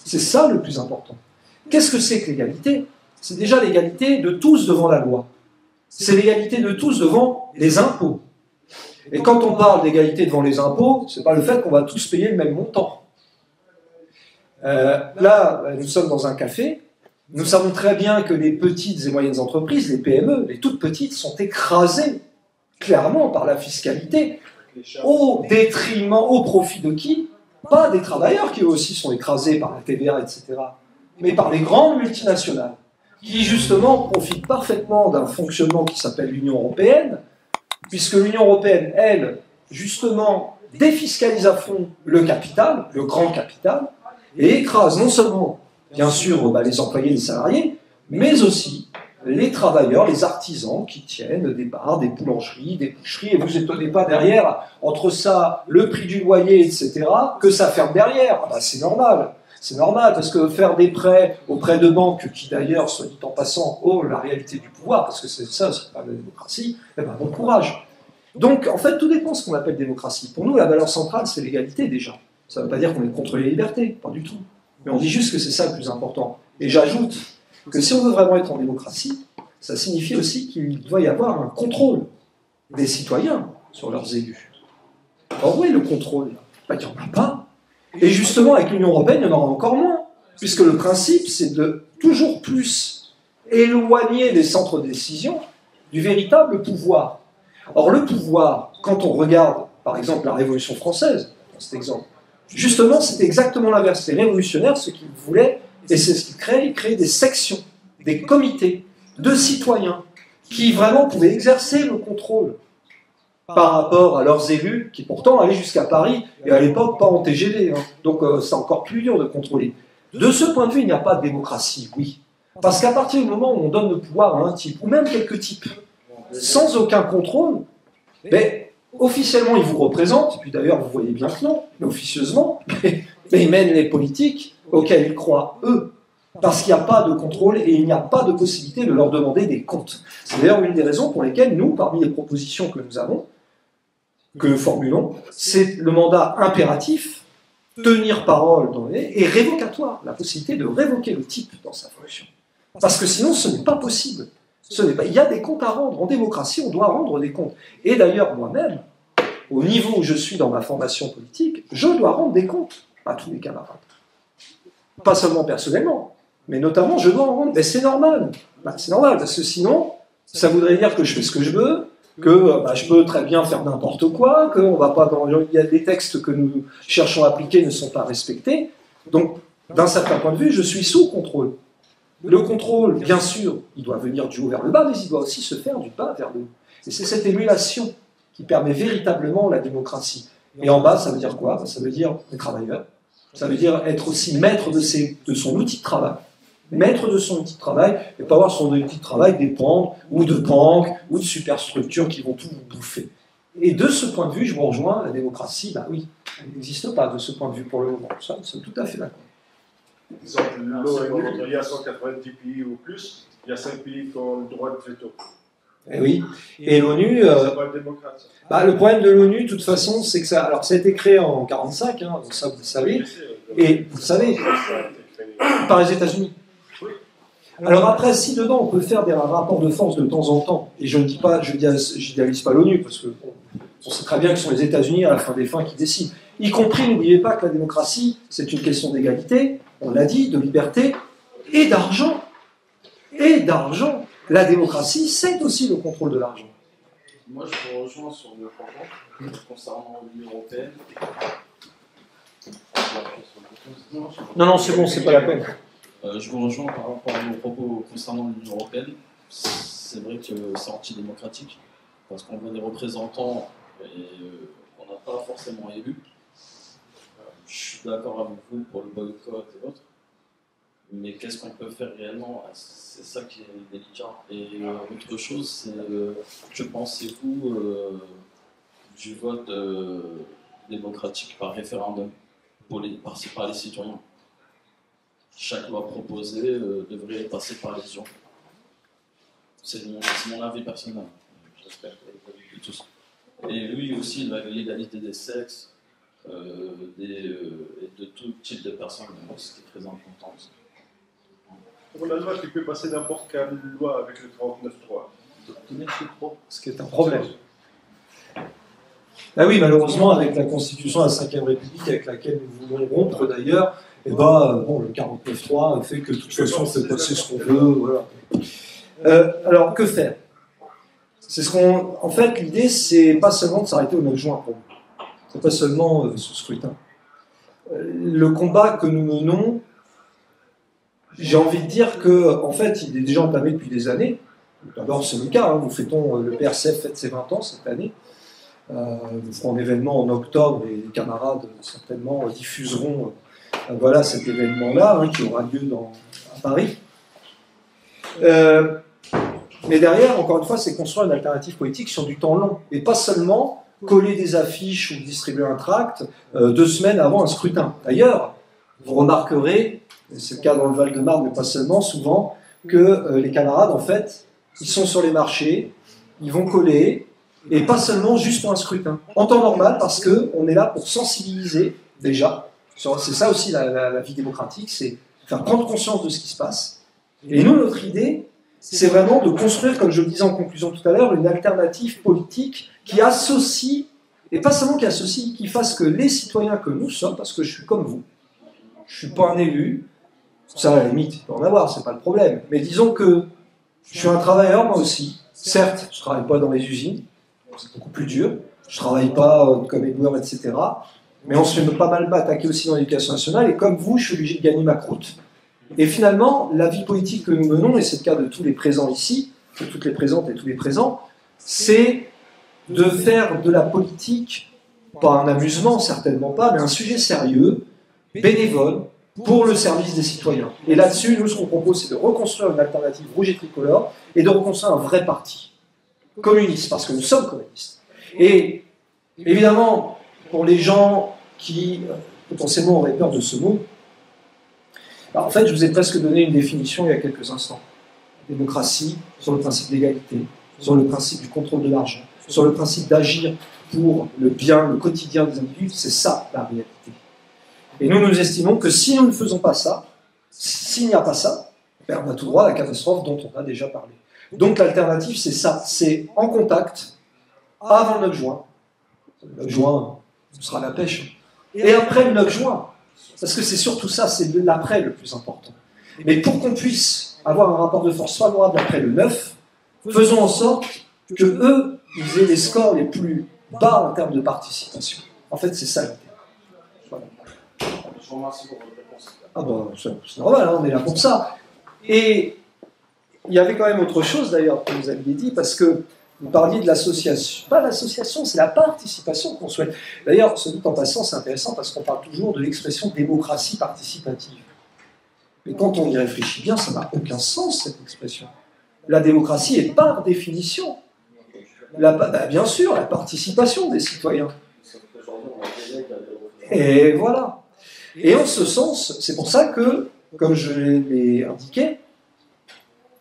C'est ça le plus important. Qu'est-ce que c'est que l'égalité? C'est déjà l'égalité de tous devant la loi. C'est l'égalité de tous devant les impôts. Et quand on parle d'égalité devant les impôts, c'est pas le fait qu'on va tous payer le même montant. Là, nous sommes dans un café. Nous savons très bien que les petites et moyennes entreprises, les PME, les toutes petites, sont écrasées clairement par la fiscalité, au détriment, au profit de qui? Pas des travailleurs qui eux aussi sont écrasés par la TVA, etc., mais par les grandes multinationales, qui justement profitent parfaitement d'un fonctionnement qui s'appelle l'Union européenne, puisque l'Union européenne, elle, justement, défiscalise à fond le capital, le grand capital, et écrase non seulement, bien sûr, les employés, les salariés, mais aussi les travailleurs, les artisans qui tiennent des bars, des boulangeries, des boucheries, et vous étonnez pas derrière, entre ça, le prix du loyer, etc., que ça ferme derrière. C'est normal. C'est normal, parce que faire des prêts auprès de banques qui d'ailleurs, soit dit en passant, ont la réalité du pouvoir, parce que c'est ça, c'est pas la démocratie, eh ben, bon courage. Donc, en fait, tout dépend de ce qu'on appelle démocratie. Pour nous, la valeur centrale, c'est l'égalité déjà. Ça ne veut pas dire qu'on est contre les libertés, pas du tout. Mais on dit juste que c'est ça le plus important. Et j'ajoute que si on veut vraiment être en démocratie, ça signifie aussi qu'il doit y avoir un contrôle des citoyens sur leurs élus. Alors où est le contrôle? Ben, il n'y en a pas. Et justement, avec l'Union européenne, il y en aura encore moins. Puisque le principe, c'est de toujours plus éloigner les centres de décision du véritable pouvoir. Or, le pouvoir, quand on regarde, par exemple, la Révolution française, dans cet exemple, justement, c'était exactement l'inverse. Les révolutionnaires, ce qu'ils voulaient, et c'est ce qu'ils créaient, ils créaient des sections, des comités de citoyens qui vraiment pouvaient exercer le contrôle par rapport à leurs élus, qui pourtant allaient jusqu'à Paris, et à l'époque pas en TGV, hein. Donc c'est encore plus dur de contrôler. De ce point de vue, il n'y a pas de démocratie, oui. Parce qu'à partir du moment où on donne le pouvoir à un type, ou même quelques types, sans aucun contrôle, ben, officiellement ils vous représentent, et puis d'ailleurs vous voyez bien que non, mais officieusement, mais ils mènent les politiques auxquelles ils croient, eux. Parce qu'il n'y a pas de contrôle et il n'y a pas de possibilité de leur demander des comptes. C'est d'ailleurs une des raisons pour lesquelles nous, parmi les propositions que nous avons, que nous formulons, c'est le mandat impératif, tenir parole et révocatoire, la possibilité de révoquer le type dans sa fonction. Parce que sinon, ce n'est pas possible. Il y a des comptes à rendre. En démocratie, on doit rendre des comptes. Et d'ailleurs, moi-même, au niveau où je suis dans ma formation politique, je dois rendre des comptes à tous les camarades. Pas seulement personnellement, mais notamment, je dois en rendre. Mais c'est normal. C'est normal, parce que sinon, ça voudrait dire que je fais ce que je veux, que je peux très bien faire n'importe quoi, qu'il y a des textes que nous cherchons à appliquer ne sont pas respectés. Donc, d'un certain point de vue, je suis sous contrôle. Le contrôle, bien sûr, il doit venir du haut vers le bas, mais il doit aussi se faire du bas vers le haut. Et c'est cette émulation qui permet véritablement la démocratie. Et en bas, ça veut dire quoi? Ça veut dire les travailleurs. Ça veut dire être aussi maître de son outil de travail. Maître de son outil de travail, et pas avoir son outil de travail dépendre ou de banques ou de superstructures qui vont tout vous bouffer. Et de ce point de vue, je vous rejoins, la démocratie, oui, elle n'existe pas de ce point de vue pour le moment. Ça, nous sommes tout à fait d'accord. L'ONU, il y a 190 pays ou plus, il y a 5 pays qui ont le droit de veto. Et oui, et l'ONU... c'est pas démocrate, ça. Le problème de l'ONU, de toute façon, c'est que ça... Alors, ça a été créé en 1945, hein, ça vous le savez, et vous le savez, par les États-Unis. Alors après, si dedans on peut faire des rapports de force de temps en temps, et je ne dis pas, je n'idéalise pas l'ONU, parce que on sait très bien que ce sont les États-Unis à la fin des fins qui décident. Y compris, n'oubliez pas que la démocratie, c'est une question d'égalité, on l'a dit, de liberté, et d'argent. Et d'argent. La démocratie, c'est aussi le contrôle de l'argent. Moi, je vous rejoins sur le point concernant l'Union européenne. Non, c'est bon, c'est pas la peine. Je vous rejoins par rapport à vos propos concernant l'Union européenne. C'est vrai que c'est antidémocratique, parce qu'on voit des représentants qu'on n'a pas forcément élus. Je suis d'accord avec vous pour le boycott et autres, mais qu'est-ce qu'on peut faire réellement? C'est ça qui est délicat. Et autre chose, c'est que pensez-vous du vote démocratique par référendum par les citoyens? Chaque loi proposée devrait passer par les urnes. C'est mon avis personnel. J'espère que vous l'avez tous. Et oui, aussi l'égalité des sexes et de tout type de personnes, ce qui est très important. Pour la loi, tu peux passer n'importe quelle loi avec le 39.3. Ce qui est un problème. Oui, malheureusement, avec la Constitution de la Ve République, avec laquelle nous voulons rompre d'ailleurs, le 49.3 fait que de toute façon, on fait passer ce qu'on veut. Voilà. Alors, que faire? En fait, l'idée, c'est pas seulement de s'arrêter au 9 juin pour nous. C'est pas seulement ce scrutin. Le combat que nous menons, j'ai envie de dire que, en fait, il est déjà entamé depuis des années. D'abord, c'est le cas. Nous fêtons, le PRCF fête ses 20 ans cette année. Nous ferons un événement en octobre et les camarades certainement diffuseront cet événement-là qui aura lieu à Paris. Mais derrière, encore une fois, c'est construire une alternative politique sur du temps long et pas seulement coller des affiches ou distribuer un tract 2 semaines avant un scrutin. D'ailleurs, vous remarquerez, et c'est le cas dans le Val-de-Marne, mais pas seulement, souvent, que les camarades, en fait, ils sont sur les marchés, ils vont coller, et pas seulement juste pour un scrutin. En temps normal, parce qu'on est là pour sensibiliser, déjà. C'est ça aussi la vie démocratique, c'est faire prendre conscience de ce qui se passe. Et nous, notre idée, c'est vraiment de construire, comme je le disais en conclusion tout à l'heure, une alternative politique qui associe, et pas seulement qui associe, qui fasse que les citoyens que nous sommes, parce que je suis comme vous, je ne suis pas un élu, ça à la limite, il peut en avoir, c'est pas le problème, mais disons que je suis un travailleur moi aussi, certes, je ne travaille pas dans les usines, c'est beaucoup plus dur, je ne travaille pas comme éboueur, etc., mais on se fait pas mal attaquer aussi dans l'éducation nationale, et comme vous, je suis obligé de gagner ma croûte. Et finalement, la vie politique que nous menons, et c'est le cas de tous les présents ici, de toutes les présentes et tous les présents, c'est de faire de la politique, pas un amusement, certainement pas, mais un sujet sérieux, bénévole, pour le service des citoyens. Et là-dessus, nous, ce qu'on propose, c'est de reconstruire une alternative rouge et tricolore, et de reconstruire un vrai parti communiste, parce que nous sommes communistes. Et évidemment, pour les gens qui potentiellement auraient peur de ce mot, alors, en fait, je vous ai presque donné une définition il y a quelques instants. Démocratie, sur le principe d'égalité, sur le principe du contrôle de l'argent, sur le principe d'agir pour le bien, le quotidien des individus, c'est ça la réalité. Et nous estimons que si nous ne faisons pas ça, s'il n'y a pas ça, ben on a tout droit à la catastrophe dont on a déjà parlé. Donc l'alternative, c'est ça, c'est en contact, avant le 9 juin. Le 9 juin, ce sera la pêche. Et après le 9 juin, parce que c'est surtout ça, c'est l'après le plus important. Mais pour qu'on puisse avoir un rapport de force favorable après le 9, faisons en sorte que eux, ils aient les scores les plus bas en termes de participation. En fait, c'est ça l'idée. Voilà. Je vous remercie pour votre réponse. Ah bon, c'est normal, hein, on est là pour ça. Et il y avait quand même autre chose d'ailleurs que vous aviez dit, parce que vous parliez de l'association. Pas l'association, c'est la participation qu'on souhaite. D'ailleurs, ce dit en passant, c'est intéressant parce qu'on parle toujours de l'expression démocratie participative. Mais quand on y réfléchit bien, ça n'a aucun sens, cette expression. La démocratie est par définition, bien sûr, la participation des citoyens. Et voilà. Et en ce sens, c'est pour ça que, comme je l'ai indiqué,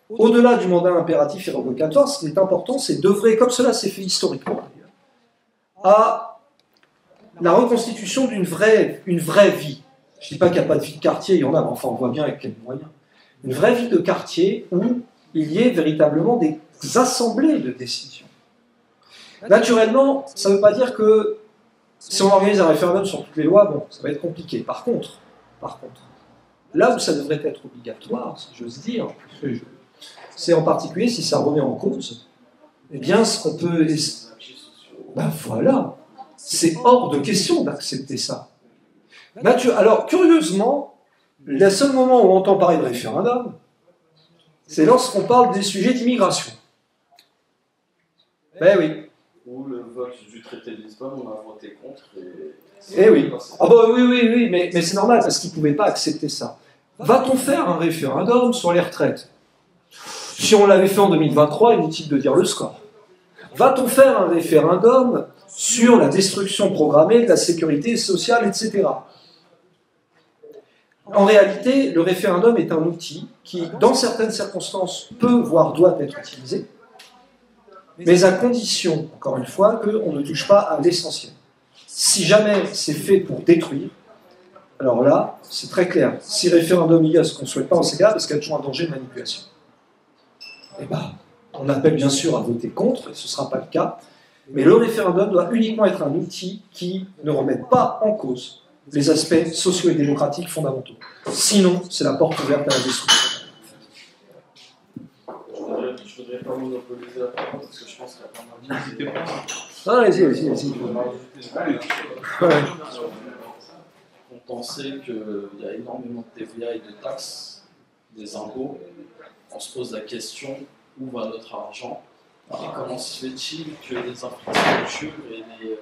au-delà du mandat impératif et révocatoire, ce qui est important, c'est d'œuvrer, comme cela s'est fait historiquement, à la reconstitution d'une vraie vie. Je ne dis pas qu'il n'y a pas de vie de quartier, il y en a, mais enfin on voit bien avec quels moyens. Une vraie vie de quartier où il y ait véritablement des assemblées de décision. Naturellement, ça ne veut pas dire que si on organise un référendum sur toutes les lois, bon, ça va être compliqué. Par contre, là où ça devrait être obligatoire, si j'ose dire, c'est en particulier si ça remet en cause, eh bien, ce qu'on peut... Ben voilà, c'est hors de question d'accepter ça. Alors, curieusement, le seul moment où on entend parler de référendum, c'est lorsqu'on parle des sujets d'immigration. Ben oui. Ou le vote du traité de Lisbonne, on a voté contre. Eh oui. Ah bah oui, mais c'est normal parce qu'ils ne pouvaient pas accepter ça. Va-t-on faire un référendum sur les retraites? Si on l'avait fait en 2023, inutile de dire le score. Va-t-on faire un référendum sur la destruction programmée de la sécurité sociale, etc. En réalité, le référendum est un outil qui, dans certaines circonstances, peut, voire doit être utilisé, mais à condition, encore une fois, qu'on ne touche pas à l'essentiel. Si jamais c'est fait pour détruire, alors là, c'est très clair. Si référendum il y a ce qu'on ne souhaite pas, on sait là, parce qu'il y a toujours un danger de manipulation. Eh bien, on appelle bien sûr à voter contre, et ce ne sera pas le cas, mais le référendum doit uniquement être un outil qui ne remette pas en cause les aspects socio et démocratiques fondamentaux. Sinon, c'est la porte ouverte à la destruction. Je voudrais pas monopoliser la parole parce que je pense qu'il y a pas mal d'idées. Ah, allez-y. On pensait qu'il y a énormément de TVA et de taxes, des impôts. On se pose la question, où va notre argent? Et comment se fait-il que les infrastructures et les...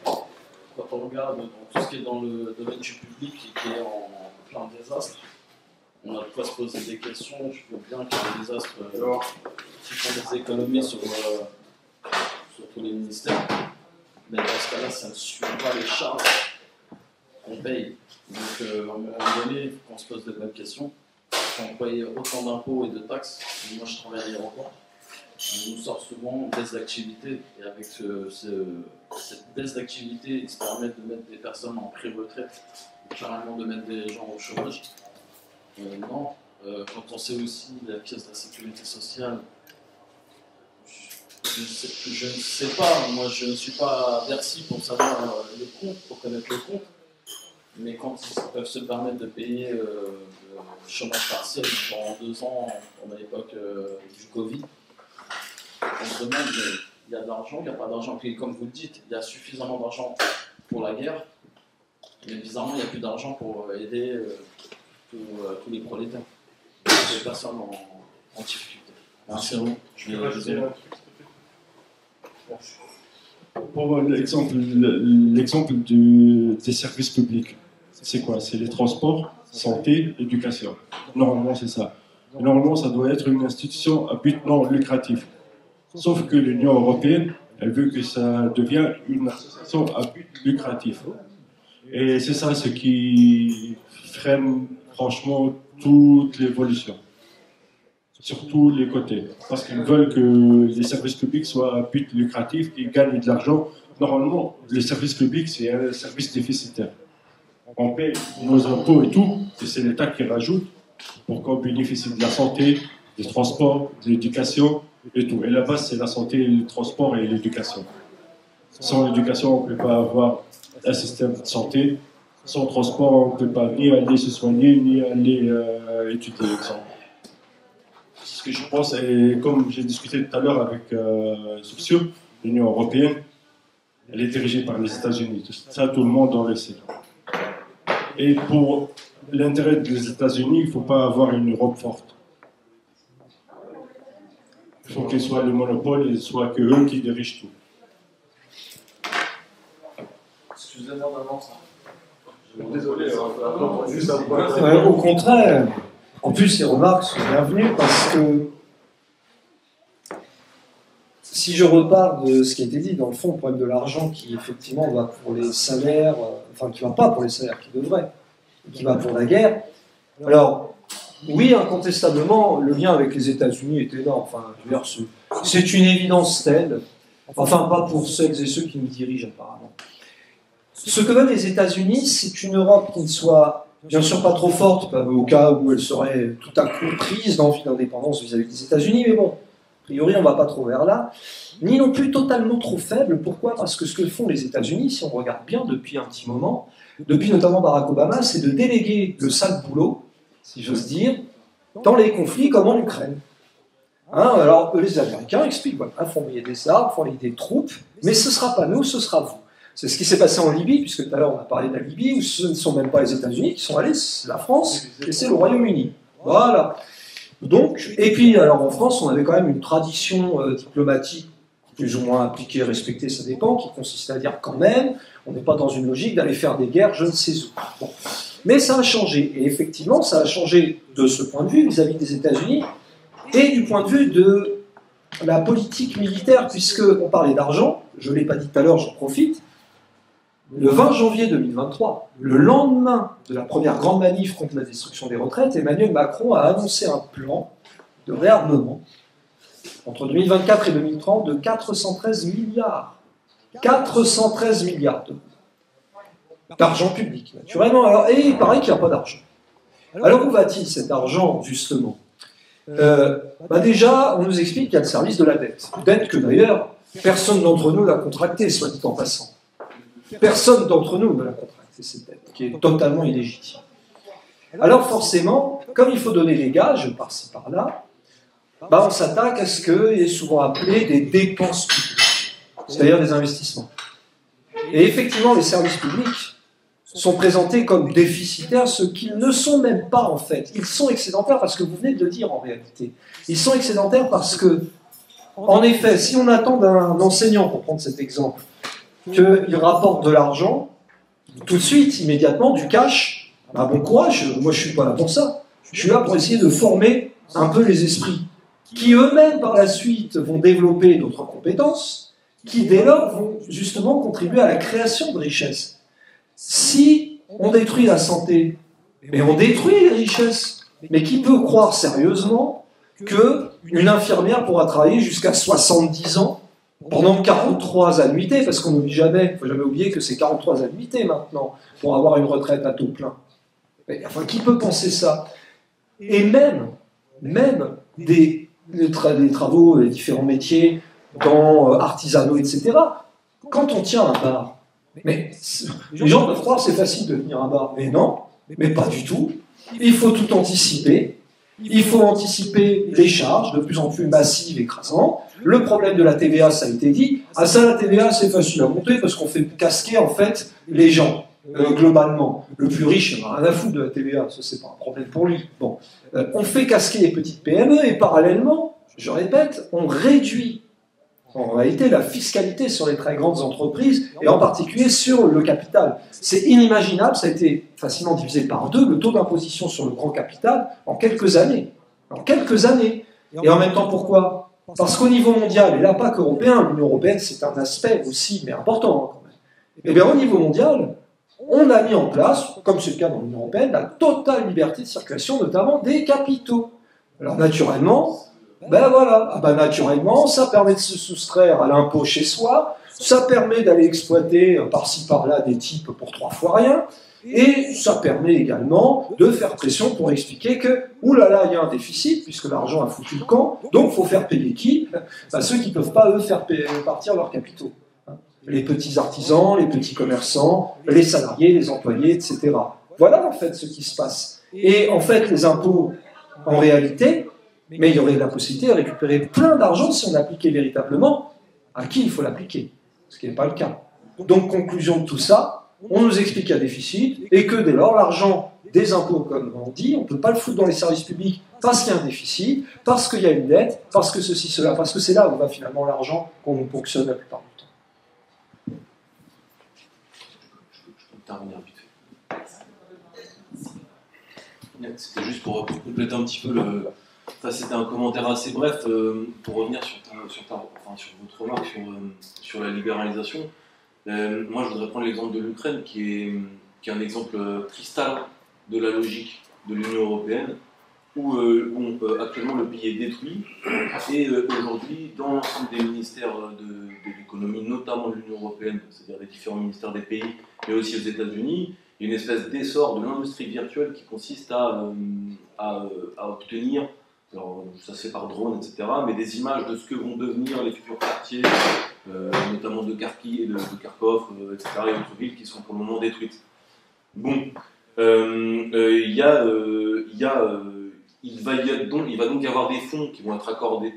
quand on regarde dans tout ce qui est dans le domaine du public et qui est en plein désastre, on a de quoi se poser des questions. Je veux bien qu'il y ait des désastres qui font des économies sur tous les ministères, mais dans ce cas-là, ça ne suit pas les charges on paye. Donc, à un moment donné, il faut qu'on se pose de bonnes questions. Quand on paye autant d'impôts et de taxes, moi je travaille à l'aéroport, on nous sort souvent une baisse d'activité. Et avec cette baisse d'activité, ils se permettent de mettre des personnes en pré-retraite, carrément de mettre des gens au chômage. Non, quand on sait aussi la caisse de la sécurité sociale, je ne sais pas, moi je ne suis pas à Bercy pour savoir le compte, pour connaître le compte, mais quand ils peuvent se permettre de payer le chômage partiel pendant 2 ans, à l'époque du Covid, on se demande, il y a de l'argent, il n'y a pas d'argent. Puis comme vous le dites, il y a suffisamment d'argent pour la guerre, mais bizarrement, il n'y a plus d'argent pour aider tous les prolétaires, les personnes en difficulté. Merci à vous. Je vais rajouter un truc, s'il te plaît. Merci. Pour l'exemple des services publics, c'est quoi? C'est les transports, santé, éducation. Normalement, c'est ça. Normalement, ça doit être une institution à but non lucratif. Sauf que l'Union européenne, elle veut que ça devienne une association à but lucratif. Et c'est ça ce qui freine franchement toute l'évolution, sur tous les côtés. Parce qu'ils veulent que les services publics soient à but lucratif, qu'ils gagnent de l'argent. Normalement, le service public, c'est un service déficitaire. On paie nos impôts et tout, et c'est l'État qui rajoute pour qu'on bénéficie de la santé, des transports, de l'éducation et tout. Et la base, c'est la santé, le transport et l'éducation. Sans l'éducation, on ne peut pas avoir un système de santé. Sans transport, on ne peut pas ni aller se soigner, ni aller étudier, exemple. Ce que je pense, et comme j'ai discuté tout à l'heure avec Soucieux, l'Union européenne, elle est dirigée par les États-Unis. Ça, tout le monde en le sait. Et pour l'intérêt des États-Unis, il ne faut pas avoir une Europe forte. Il faut qu'il soit le monopole et soit que eux qui dirigent tout. Excusez-moi d'avance. Désolé, au contraire. En plus, ces remarques sont bienvenues parce que si je repars de ce qui a été dit, dans le fond, le problème de l'argent qui effectivement va pour les salaires, enfin qui ne va pas pour les salaires, qui devrait, qui va pour la guerre. Alors, oui, incontestablement, le lien avec les États-Unis est énorme. Enfin, je veux dire, c'est une évidence telle, enfin pas pour celles et ceux qui nous dirigent apparemment. Ce que veulent les États-Unis, c'est une Europe qui ne soit bien sûr pas trop forte, au cas où elle serait tout à coup prise d'envie d'indépendance vis-à-vis des États-Unis, mais bon, a priori on ne va pas trop vers là, ni non plus totalement trop faible. Pourquoi? Parce que ce que font les États-Unis, si on regarde bien depuis un petit moment, depuis notamment Barack Obama, c'est de déléguer le sale boulot, si j'ose dire, dans les conflits comme en Ukraine. Hein, alors les Américains expliquent, voilà, il faut envoyer des armes, il faut envoyer des troupes, mais ce ne sera pas nous, ce sera vous. C'est ce qui s'est passé en Libye, puisque tout à l'heure on a parlé de la Libye, où ce ne sont même pas les États-Unis qui sont allés, c'est la France, et c'est le Royaume-Uni. Voilà. Donc, et puis, alors en France, on avait quand même une tradition diplomatique, plus ou moins appliquée, respectée, ça dépend, qui consistait à dire quand même, on n'est pas dans une logique d'aller faire des guerres, je ne sais où. Bon. Mais ça a changé, et effectivement, ça a changé de ce point de vue vis-à-vis des États-Unis, et du point de vue de la politique militaire, puisqu'on parlait d'argent, je ne l'ai pas dit tout à l'heure, j'en profite. Le 20 janvier 2023, le lendemain de la première grande manif contre la destruction des retraites, Emmanuel Macron a annoncé un plan de réarmement entre 2024 et 2030 de 413 milliards. 413 milliards d'argent public, naturellement. Alors, et il paraît qu'il n'y a pas d'argent. Alors où va-t-il cet argent, justement? Déjà, on nous explique qu'il y a le service de la dette. Dette que d'ailleurs, personne d'entre nous n'a contractée, soit dit en passant. Personne d'entre nous ne l'a contracté, cette dette, qui est totalement illégitime. Alors forcément, comme il faut donner des gages par-ci par-là, on s'attaque à ce qui est souvent appelé des dépenses publiques, c'est-à-dire des investissements. Et effectivement, les services publics sont présentés comme déficitaires, ce qu'ils ne sont même pas en fait. Ils sont excédentaires parce que vous venez de le dire en réalité. Ils sont excédentaires parce que, en effet, si on attend d'un enseignant, pour prendre cet exemple, qu'il rapporte de l'argent, tout de suite, immédiatement, du cash, bon courage, moi je ne suis pas là pour ça. Je suis là pour essayer de former un peu les esprits, qui eux-mêmes par la suite vont développer d'autres compétences, qui dès lors vont justement contribuer à la création de richesses. Si on détruit la santé, mais on détruit les richesses. Mais qui peut croire sérieusement qu'une infirmière pourra travailler jusqu'à 70 ans pendant 43 annuités, parce qu'on n'oublie jamais, il ne faut jamais oublier que c'est 43 annuités maintenant pour avoir une retraite à taux plein. Enfin, qui peut penser ça? Et même des travaux, les différents métiers dans artisanaux, etc. Quand on tient un bar, mais les gens peuvent croire que c'est facile de tenir un bar, mais non, mais pas du tout. Il faut tout anticiper. Il faut anticiper les charges de plus en plus massives, écrasantes. Le problème de la TVA, ça a été dit. Ah ça, la TVA, c'est facile à monter parce qu'on fait casquer, en fait, les gens, globalement. Le plus riche, il n'en a rien à foutre de la TVA, ça, c'est pas un problème pour lui. Bon. On fait casquer les petites PME et parallèlement, je répète, on réduit en réalité la fiscalité sur les très grandes entreprises et en particulier sur le capital. C'est inimaginable, ça a été facilement divisé par 2, le taux d'imposition sur le grand capital en quelques années. En quelques années. Et en même temps, pourquoi? Parce qu'au niveau mondial, et là pas qu'européen, l'Union européenne c'est un aspect aussi, mais important quand même. Et bien au niveau mondial, on a mis en place, comme c'est le cas dans l'Union européenne, la totale liberté de circulation, notamment des capitaux. Alors naturellement, naturellement, ça permet de se soustraire à l'impôt chez soi, ça permet d'aller exploiter par-ci par-là des types pour 3 fois rien, et ça permet également de faire pression pour expliquer que, oulala, il y a un déficit, puisque l'argent a foutu le camp, donc il faut faire payer qui? Ceux qui ne peuvent pas, eux, faire partir leurs capitaux. Les petits artisans, les petits commerçants, les salariés, les employés, etc. Voilà en fait ce qui se passe. Et en fait, les impôts, en réalité, mais il y aurait la possibilité de récupérer plein d'argent si on appliquait véritablement à qui il faut l'appliquer, ce qui n'est pas le cas. Donc, conclusion de tout ça, on nous explique qu'il y a déficit et que dès lors, l'argent des impôts, comme on dit, on ne peut pas le foutre dans les services publics parce qu'il y a un déficit, parce qu'il y a une dette, parce que ceci, cela, parce que c'est là où va finalement l'argent qu'on nous ponctionne la plupart du temps. Je peux terminer vite fait. C'était juste pour compléter un petit peu le... Enfin, c'était un commentaire assez bref pour revenir sur votre remarque sur la libéralisation. Moi, je voudrais prendre l'exemple de l'Ukraine, qui est un exemple cristallin de la logique de l'Union européenne, où actuellement le pays est détruit, et aujourd'hui, dans l'ensemble des ministères de l'économie, notamment de l'Union européenne, c'est-à-dire des différents ministères des pays, mais aussi aux États-Unis, il y a une espèce d'essor de l'industrie virtuelle qui consiste à obtenir, alors ça se fait par drone, etc., mais des images de ce que vont devenir les futurs quartiers, notamment de Kharkiv, de Kharkov, etc., et autres villes qui sont pour le moment détruites. Bon, il va donc y avoir des fonds qui vont être accordés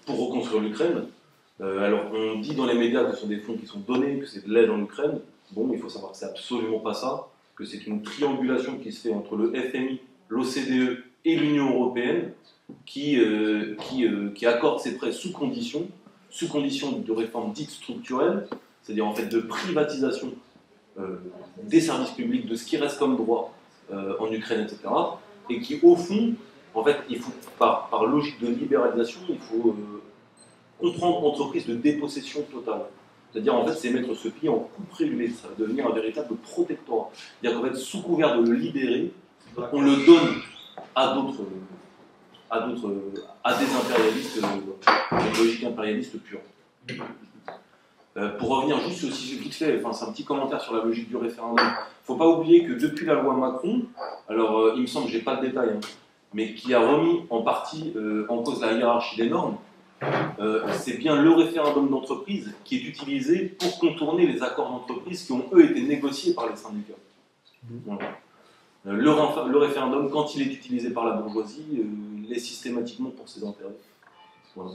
pour reconstruire l'Ukraine. Alors, on dit dans les médias que ce sont des fonds qui sont donnés, que c'est de l'aide en Ukraine. Bon, il faut savoir que c'est absolument pas ça, que c'est une triangulation qui se fait entre le FMI, l'OCDE et l'Union européenne, qui accorde ces prêts sous condition de réforme dite structurelle, c'est-à-dire en fait de privatisation des services publics, de ce qui reste comme droit en Ukraine, etc. Et qui, au fond, en fait, il faut, par logique de libéralisation, il faut comprendre entreprise de dépossession totale. C'est-à-dire, en fait, c'est mettre ce pays en coupe prélevée, ça va devenir un véritable protectorat. C'est-à-dire qu'en fait, sous couvert de le libérer, on le donne à des impérialistes, une logique impérialiste pure. Pour revenir juste aussi vite fait, c'est un petit commentaire sur la logique du référendum. Il ne faut pas oublier que depuis la loi Macron, alors il me semble, je n'ai pas le détail, mais qui a remis en partie en cause la hiérarchie des normes, c'est bien le référendum d'entreprise qui est utilisé pour contourner les accords d'entreprise qui ont, eux, été négociés par les syndicats. Voilà. Le référendum, quand il est utilisé par la bourgeoisie, il est systématiquement pour ses intérêts. Voilà.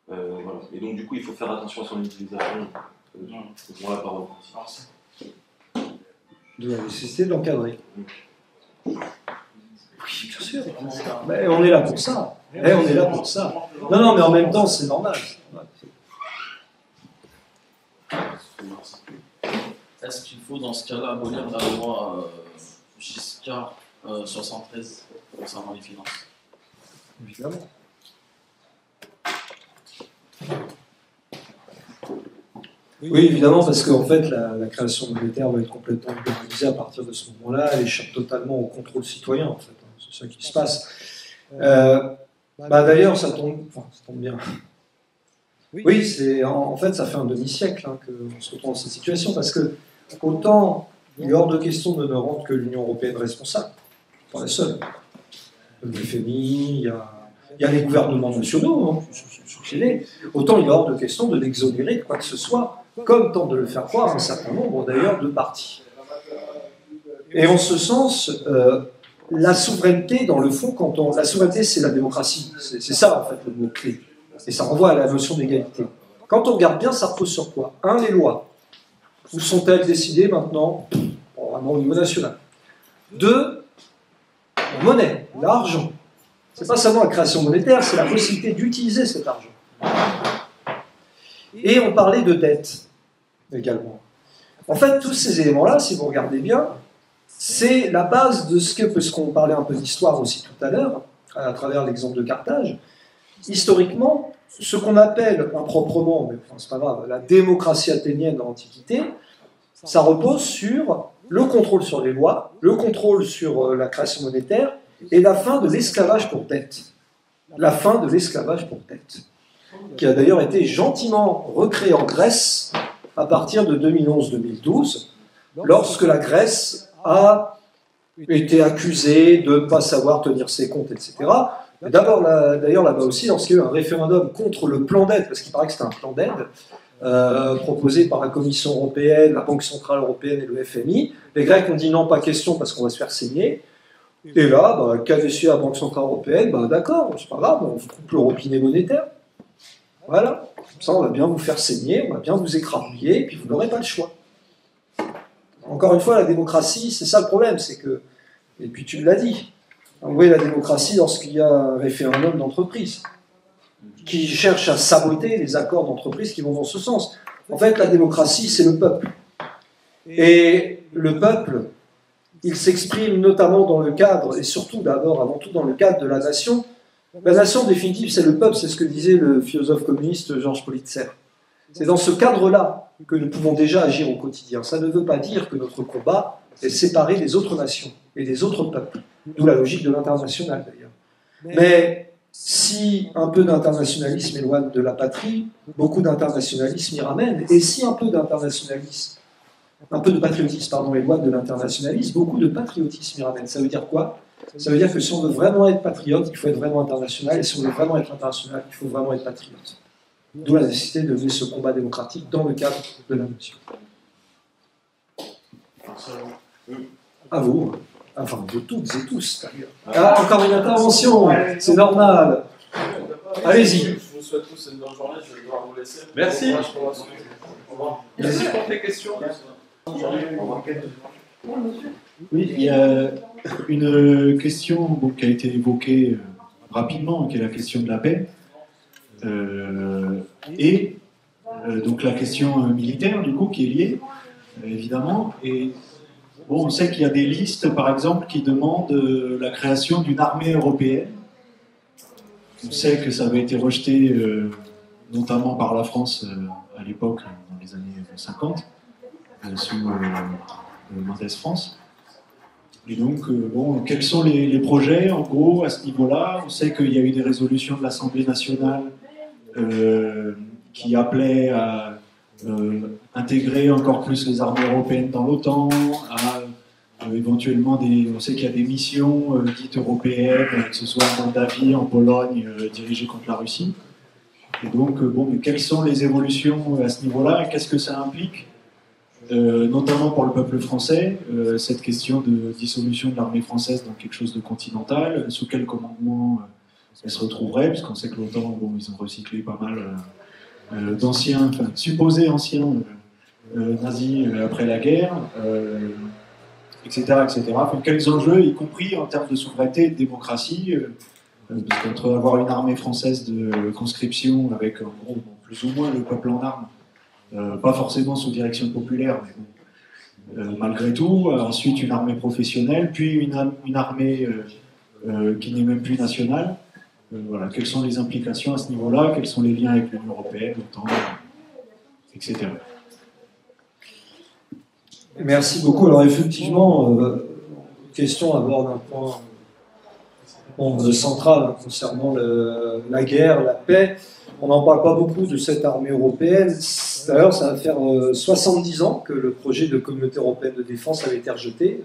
Voilà. Et donc, du coup, il faut faire attention à son utilisation. Pour la parole. De la nécessité de l'encadrer. Oui, bien sûr. Mais on est là pour ça. On est là pour ça. Non, mais en même temps, c'est normal. Est-ce qu'il faut, dans ce cas-là, abolir la loi Giscard 73 concernant les finances? Évidemment. Oui, évidemment, parce qu'en fait, la création monétaire va être complètement libéralisée à partir de ce moment-là. Elle échappe totalement au contrôle citoyen, en fait. C'est ça qui se passe. D'ailleurs, ça tombe bien. Oui, en fait, ça fait un demi-siècle qu'on se retrouve dans cette situation, parce que autant il est hors de question de ne rendre que l'Union européenne responsable, pas la seule. Le FMI, il y a les gouvernements nationaux, autant il est hors de question de l'exonérer de quoi que ce soit, comme tente de le faire croire un certain nombre d'ailleurs de partis. Et en ce sens, la souveraineté, dans le fond, la souveraineté, c'est la démocratie. C'est ça, en fait, le mot-clé. Et ça renvoie à la notion d'égalité. Quand on regarde bien, ça repose sur quoi? Les lois. Où sont-elles décidées maintenant? Vraiment au niveau national. 2, la monnaie, l'argent. C'est pas seulement la création monétaire, c'est la possibilité d'utiliser cet argent. Et on parlait de dette, également. En fait, tous ces éléments-là, si vous regardez bien, c'est la base de ce qu'on parlait un peu d'histoire aussi tout à l'heure, à travers l'exemple de Carthage. Historiquement, ce qu'on appelle improprement, mais enfin, c'est pas grave, la démocratie athénienne dans l'Antiquité, ça repose sur le contrôle sur les lois, le contrôle sur la création monétaire et la fin de l'esclavage pour dette. La fin de l'esclavage pour dette, qui a d'ailleurs été gentiment recréé en Grèce à partir de 2011-2012, lorsque la Grèce a été accusée de ne pas savoir tenir ses comptes, etc. D'ailleurs, là-bas aussi, lorsqu'il y a eu un référendum contre le plan d'aide, parce qu'il paraît que c'était un plan d'aide, proposé par la Commission européenne, la Banque centrale européenne et le FMI, les Grecs ont dit non, pas question, parce qu'on va se faire saigner. Et là, qu'a décidé la Banque centrale européenne? D'accord, c'est pas grave, on coupe le robinet monétaire. Voilà, comme ça on va bien vous faire saigner, on va bien vous écrabouiller, et puis vous n'aurez pas le choix. Encore une fois, la démocratie, c'est ça le problème, c'est que, et puis tu l'as dit, vous voyez la démocratie lorsqu'il y a un référendum d'entreprise qui cherche à saboter les accords d'entreprise qui vont dans ce sens. En fait, la démocratie, c'est le peuple. Et le peuple, il s'exprime notamment dans le cadre, et surtout d'abord, avant tout dans le cadre de la nation. La nation, en définitive, c'est le peuple, c'est ce que disait le philosophe communiste Georges Politzer. C'est dans ce cadre-là que nous pouvons déjà agir au quotidien. Ça ne veut pas dire que notre combat est séparé des autres nations et des autres peuples, d'où la logique de l'international d'ailleurs. Mais si un peu d'internationalisme éloigne de la patrie, beaucoup d'internationalisme y ramène. Et si un peu d'internationalisme, un peu de patriotisme, pardon, éloigne de l'internationalisme, beaucoup de patriotisme y ramène. Ça veut dire quoi? Ça veut dire que si on veut vraiment être patriote, il faut être vraiment international, et si on veut vraiment être international, il faut vraiment être patriote. D'où la nécessité de mener ce combat démocratique dans le cadre de la nation. À vous, enfin de toutes et tous d'ailleurs. Encore une intervention, c'est normal. Allez-y. Je vous souhaite tous une bonne journée, je vais devoir vous laisser. Merci. Merci pour tes questions. Oui, il y a une question qui a été évoquée rapidement, qui est la question de la paix. Donc la question militaire, du coup, qui est liée, évidemment. Et bon, on sait qu'il y a des listes, par exemple, qui demandent la création d'une armée européenne. On sait que ça avait été rejeté, notamment par la France à l'époque, dans les années 50, sous Mendès France. Et donc, bon, quels sont les projets, en gros, à ce niveau-là? On sait qu'il y a eu des résolutions de l'Assemblée nationale qui appelaient à intégrer encore plus les armées européennes dans l'OTAN, à éventuellement on sait qu'il y a des missions dites européennes, que ce soit en Moldavie, en Pologne, dirigées contre la Russie. Et donc, bon, mais quelles sont les évolutions à ce niveau-là? Qu'est-ce que ça implique, notamment pour le peuple français, cette question de dissolution de l'armée française dans quelque chose de continental, sous quel commandement elle se retrouverait, puisqu'on sait que l'OTAN, bon, ils ont recyclé pas mal d'anciens, enfin, supposés anciens nazis après la guerre, etc. etc. Enfin, quels enjeux, y compris en termes de souveraineté et de démocratie, parce qu'entre avoir une armée française de conscription avec, en gros, plus ou moins le peuple en armes, pas forcément sous direction populaire, mais bon, malgré tout, ensuite une armée professionnelle, puis une armée qui n'est même plus nationale. Voilà, quelles sont les implications à ce niveau-là, quels sont les liens avec l'Union européenne, l'OTAN, etc. Merci beaucoup. Alors effectivement, question aborde un point central concernant la guerre, la paix. On n'en parle pas beaucoup de cette armée européenne. D'ailleurs, ça va faire 70 ans que le projet de communauté européenne de défense avait été rejeté,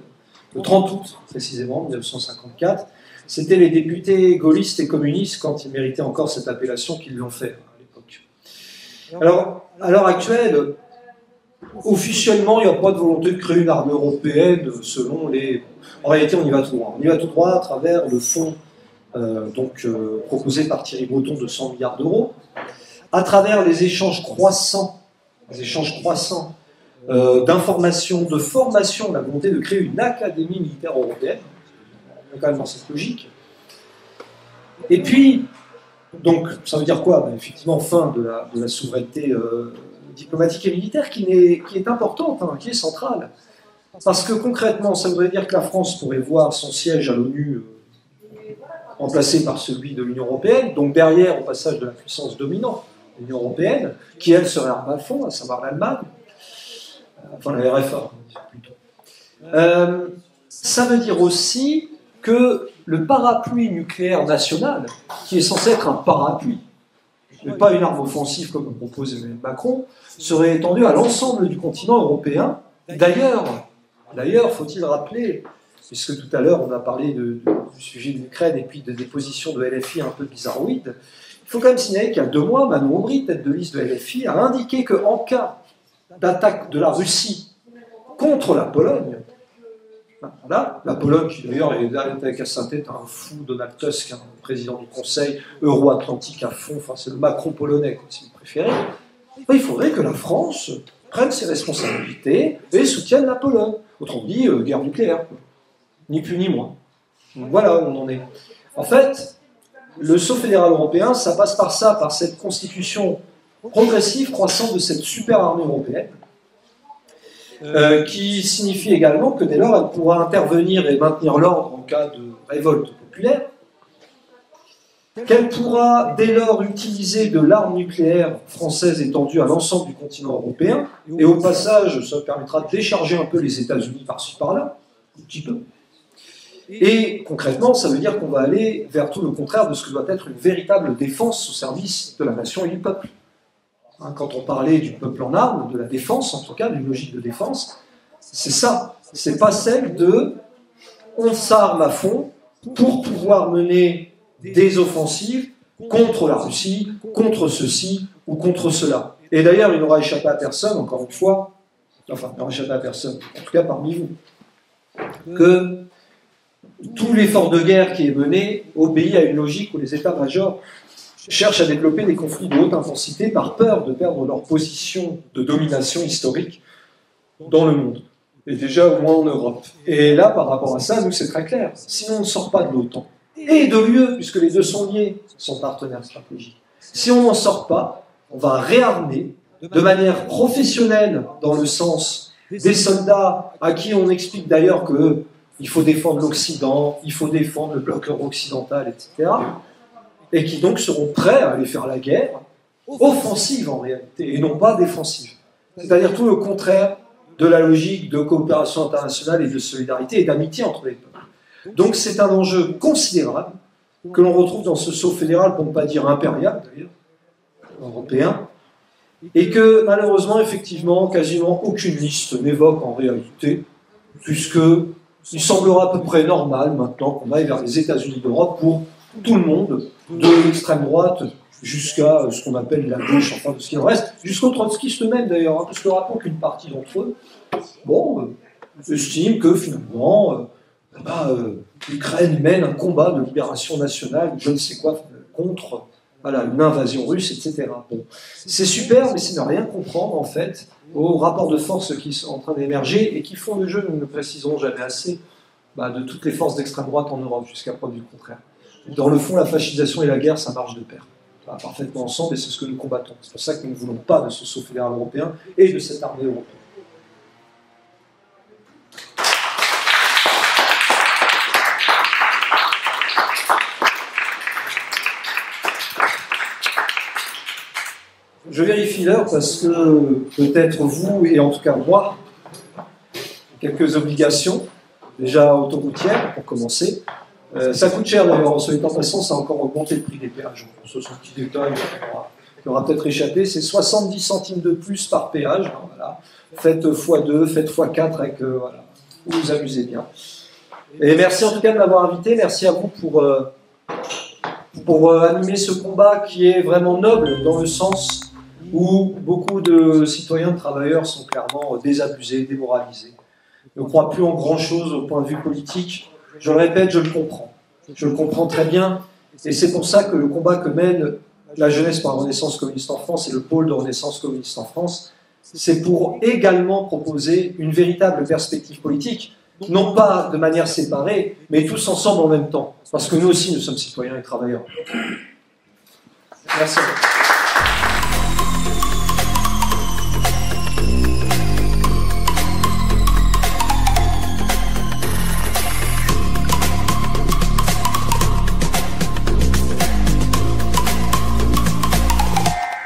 le 30 août précisément, 1954. C'était les députés gaullistes et communistes, quand ils méritaient encore cette appellation, qui l'ont fait à l'époque. Alors, à l'heure actuelle, officiellement, il n'y a pas de volonté de créer une armée européenne selon les... En réalité, on y va tout droit. On y va tout droit à travers le fonds proposé par Thierry Breton de 100 milliards d'euros, à travers les échanges croissants d'informations, de formation, la volonté de créer une académie militaire européenne, quand même dans cette logique. Et puis, donc, ça veut dire quoi? Effectivement, fin de la souveraineté diplomatique et militaire qui est importante, qui est centrale. Parce que concrètement, ça voudrait dire que la France pourrait voir son siège à l'ONU remplacé par celui de l'Union européenne, donc derrière, au passage de la puissance dominante, l'Union européenne, qui elle serait arme à fond, à savoir l'Allemagne, enfin la RFA plutôt. Ça veut dire aussi que le parapluie nucléaire national, qui est censé être un parapluie, mais pas une arme offensive comme le propose Emmanuel Macron, serait étendu à l'ensemble du continent européen. D'ailleurs, faut-il rappeler, puisque tout à l'heure on a parlé du sujet de l'Ukraine et puis des positions de LFI un peu bizarroïdes, il faut quand même signaler qu'il y a 2 mois, Manon Aubry, tête de liste de LFI, a indiqué qu'en cas d'attaque de la Russie contre la Pologne, voilà, la Pologne qui d'ailleurs est avec à sa tête un fou, Donald Tusk, un président du Conseil euro-atlantique à fond, enfin c'est le Macron polonais si vous préférez, il faudrait que la France prenne ses responsabilités et soutienne la Pologne. Autrement dit, guerre nucléaire. Ni plus ni moins. Donc voilà où on en est. En fait, le saut fédéral européen, ça passe par ça, par cette constitution progressive, croissante de cette super armée européenne, qui signifie également que dès lors, elle pourra intervenir et maintenir l'ordre en cas de révolte populaire, qu'elle pourra dès lors utiliser de l'arme nucléaire française étendue à l'ensemble du continent européen, et au passage, ça permettra de décharger un peu les États-Unis par-ci par-là, un petit peu. Et concrètement, ça veut dire qu'on va aller vers tout le contraire de ce que doit être une véritable défense au service de la nation et du peuple. Quand on parlait du peuple en armes, de la défense en tout cas, d'une logique de défense, c'est ça. C'est pas celle de on s'arme à fond pour pouvoir mener des offensives contre la Russie, contre ceci ou contre cela. Et d'ailleurs, il n'aura échappé à personne, encore une fois, enfin, il n'aura échappé à personne, en tout cas parmi vous, que tout l'effort de guerre qui est mené obéit à une logique où les États-majors cherchent à développer des conflits de haute intensité par peur de perdre leur position de domination historique dans le monde. Et déjà au moins en Europe. Et là, par rapport à ça, nous c'est très clair. Si on ne sort pas de l'OTAN, et de l'UE, puisque les deux sont liés, sont partenaires stratégiques, si on n'en sort pas, on va réarmer de manière professionnelle, dans le sens des soldats à qui on explique d'ailleurs qu'il faut défendre l'Occident, il faut défendre le bloc euro-occidental, etc., et qui donc seront prêts à aller faire la guerre, offensive en réalité, et non pas défensive. C'est-à-dire tout le contraire de la logique de coopération internationale et de solidarité et d'amitié entre les peuples. Donc c'est un enjeu considérable que l'on retrouve dans ce saut fédéral, pour ne pas dire impérial d'ailleurs, européen, et que malheureusement, effectivement, quasiment aucune liste n'évoque en réalité, puisqu'il semblera à peu près normal maintenant qu'on aille vers les États-Unis d'Europe pour tout le monde, de l'extrême droite jusqu'à ce qu'on appelle la gauche, enfin de ce qu'il en reste, jusqu'aux trotskistes eux-mêmes d'ailleurs, parce que rappelons qu'une partie d'entre eux, estime que finalement, l'Ukraine mène un combat de libération nationale, je ne sais quoi, contre une invasion russe, etc. Bon. C'est super, mais c'est ne rien comprendre en fait aux rapports de force qui sont en train d'émerger et qui font le jeu, nous ne le préciserons jamais assez, de toutes les forces d'extrême droite en Europe, jusqu'à preuve du contraire. Dans le fond, la fascisation et la guerre, ça marche de pair. Ça va parfaitement ensemble et c'est ce que nous combattons. C'est pour ça que nous ne voulons pas de ce saut fédéral européen et de cette armée européenne. Je vérifie l'heure parce que peut-être vous, et en tout cas moi, quelques obligations, déjà autoroutières pour commencer. Ça coûte cher d'ailleurs, soit étant passant, ça a encore augmenté le prix des péages. Ce sont des petits détails qui aura peut-être échappé. C'est 70 centimes de plus par péage. Hein, voilà. Faites x2, faites x4 avec. Voilà. Vous vous amusez bien. Et merci en tout cas de m'avoir invité. Merci à vous pour animer ce combat qui est vraiment noble dans le sens où beaucoup de citoyens, de travailleurs sont clairement désabusés, démoralisés. Ne croient plus en grand-chose au point de vue politique. Je le répète, je le comprends. Je le comprends très bien. Et c'est pour ça que le combat que mène la jeunesse pour la Renaissance communiste en France et le pôle de Renaissance communiste en France, c'est pour également proposer une véritable perspective politique, non pas de manière séparée, mais tous ensemble en même temps. Parce que nous aussi, nous sommes citoyens et travailleurs. Merci.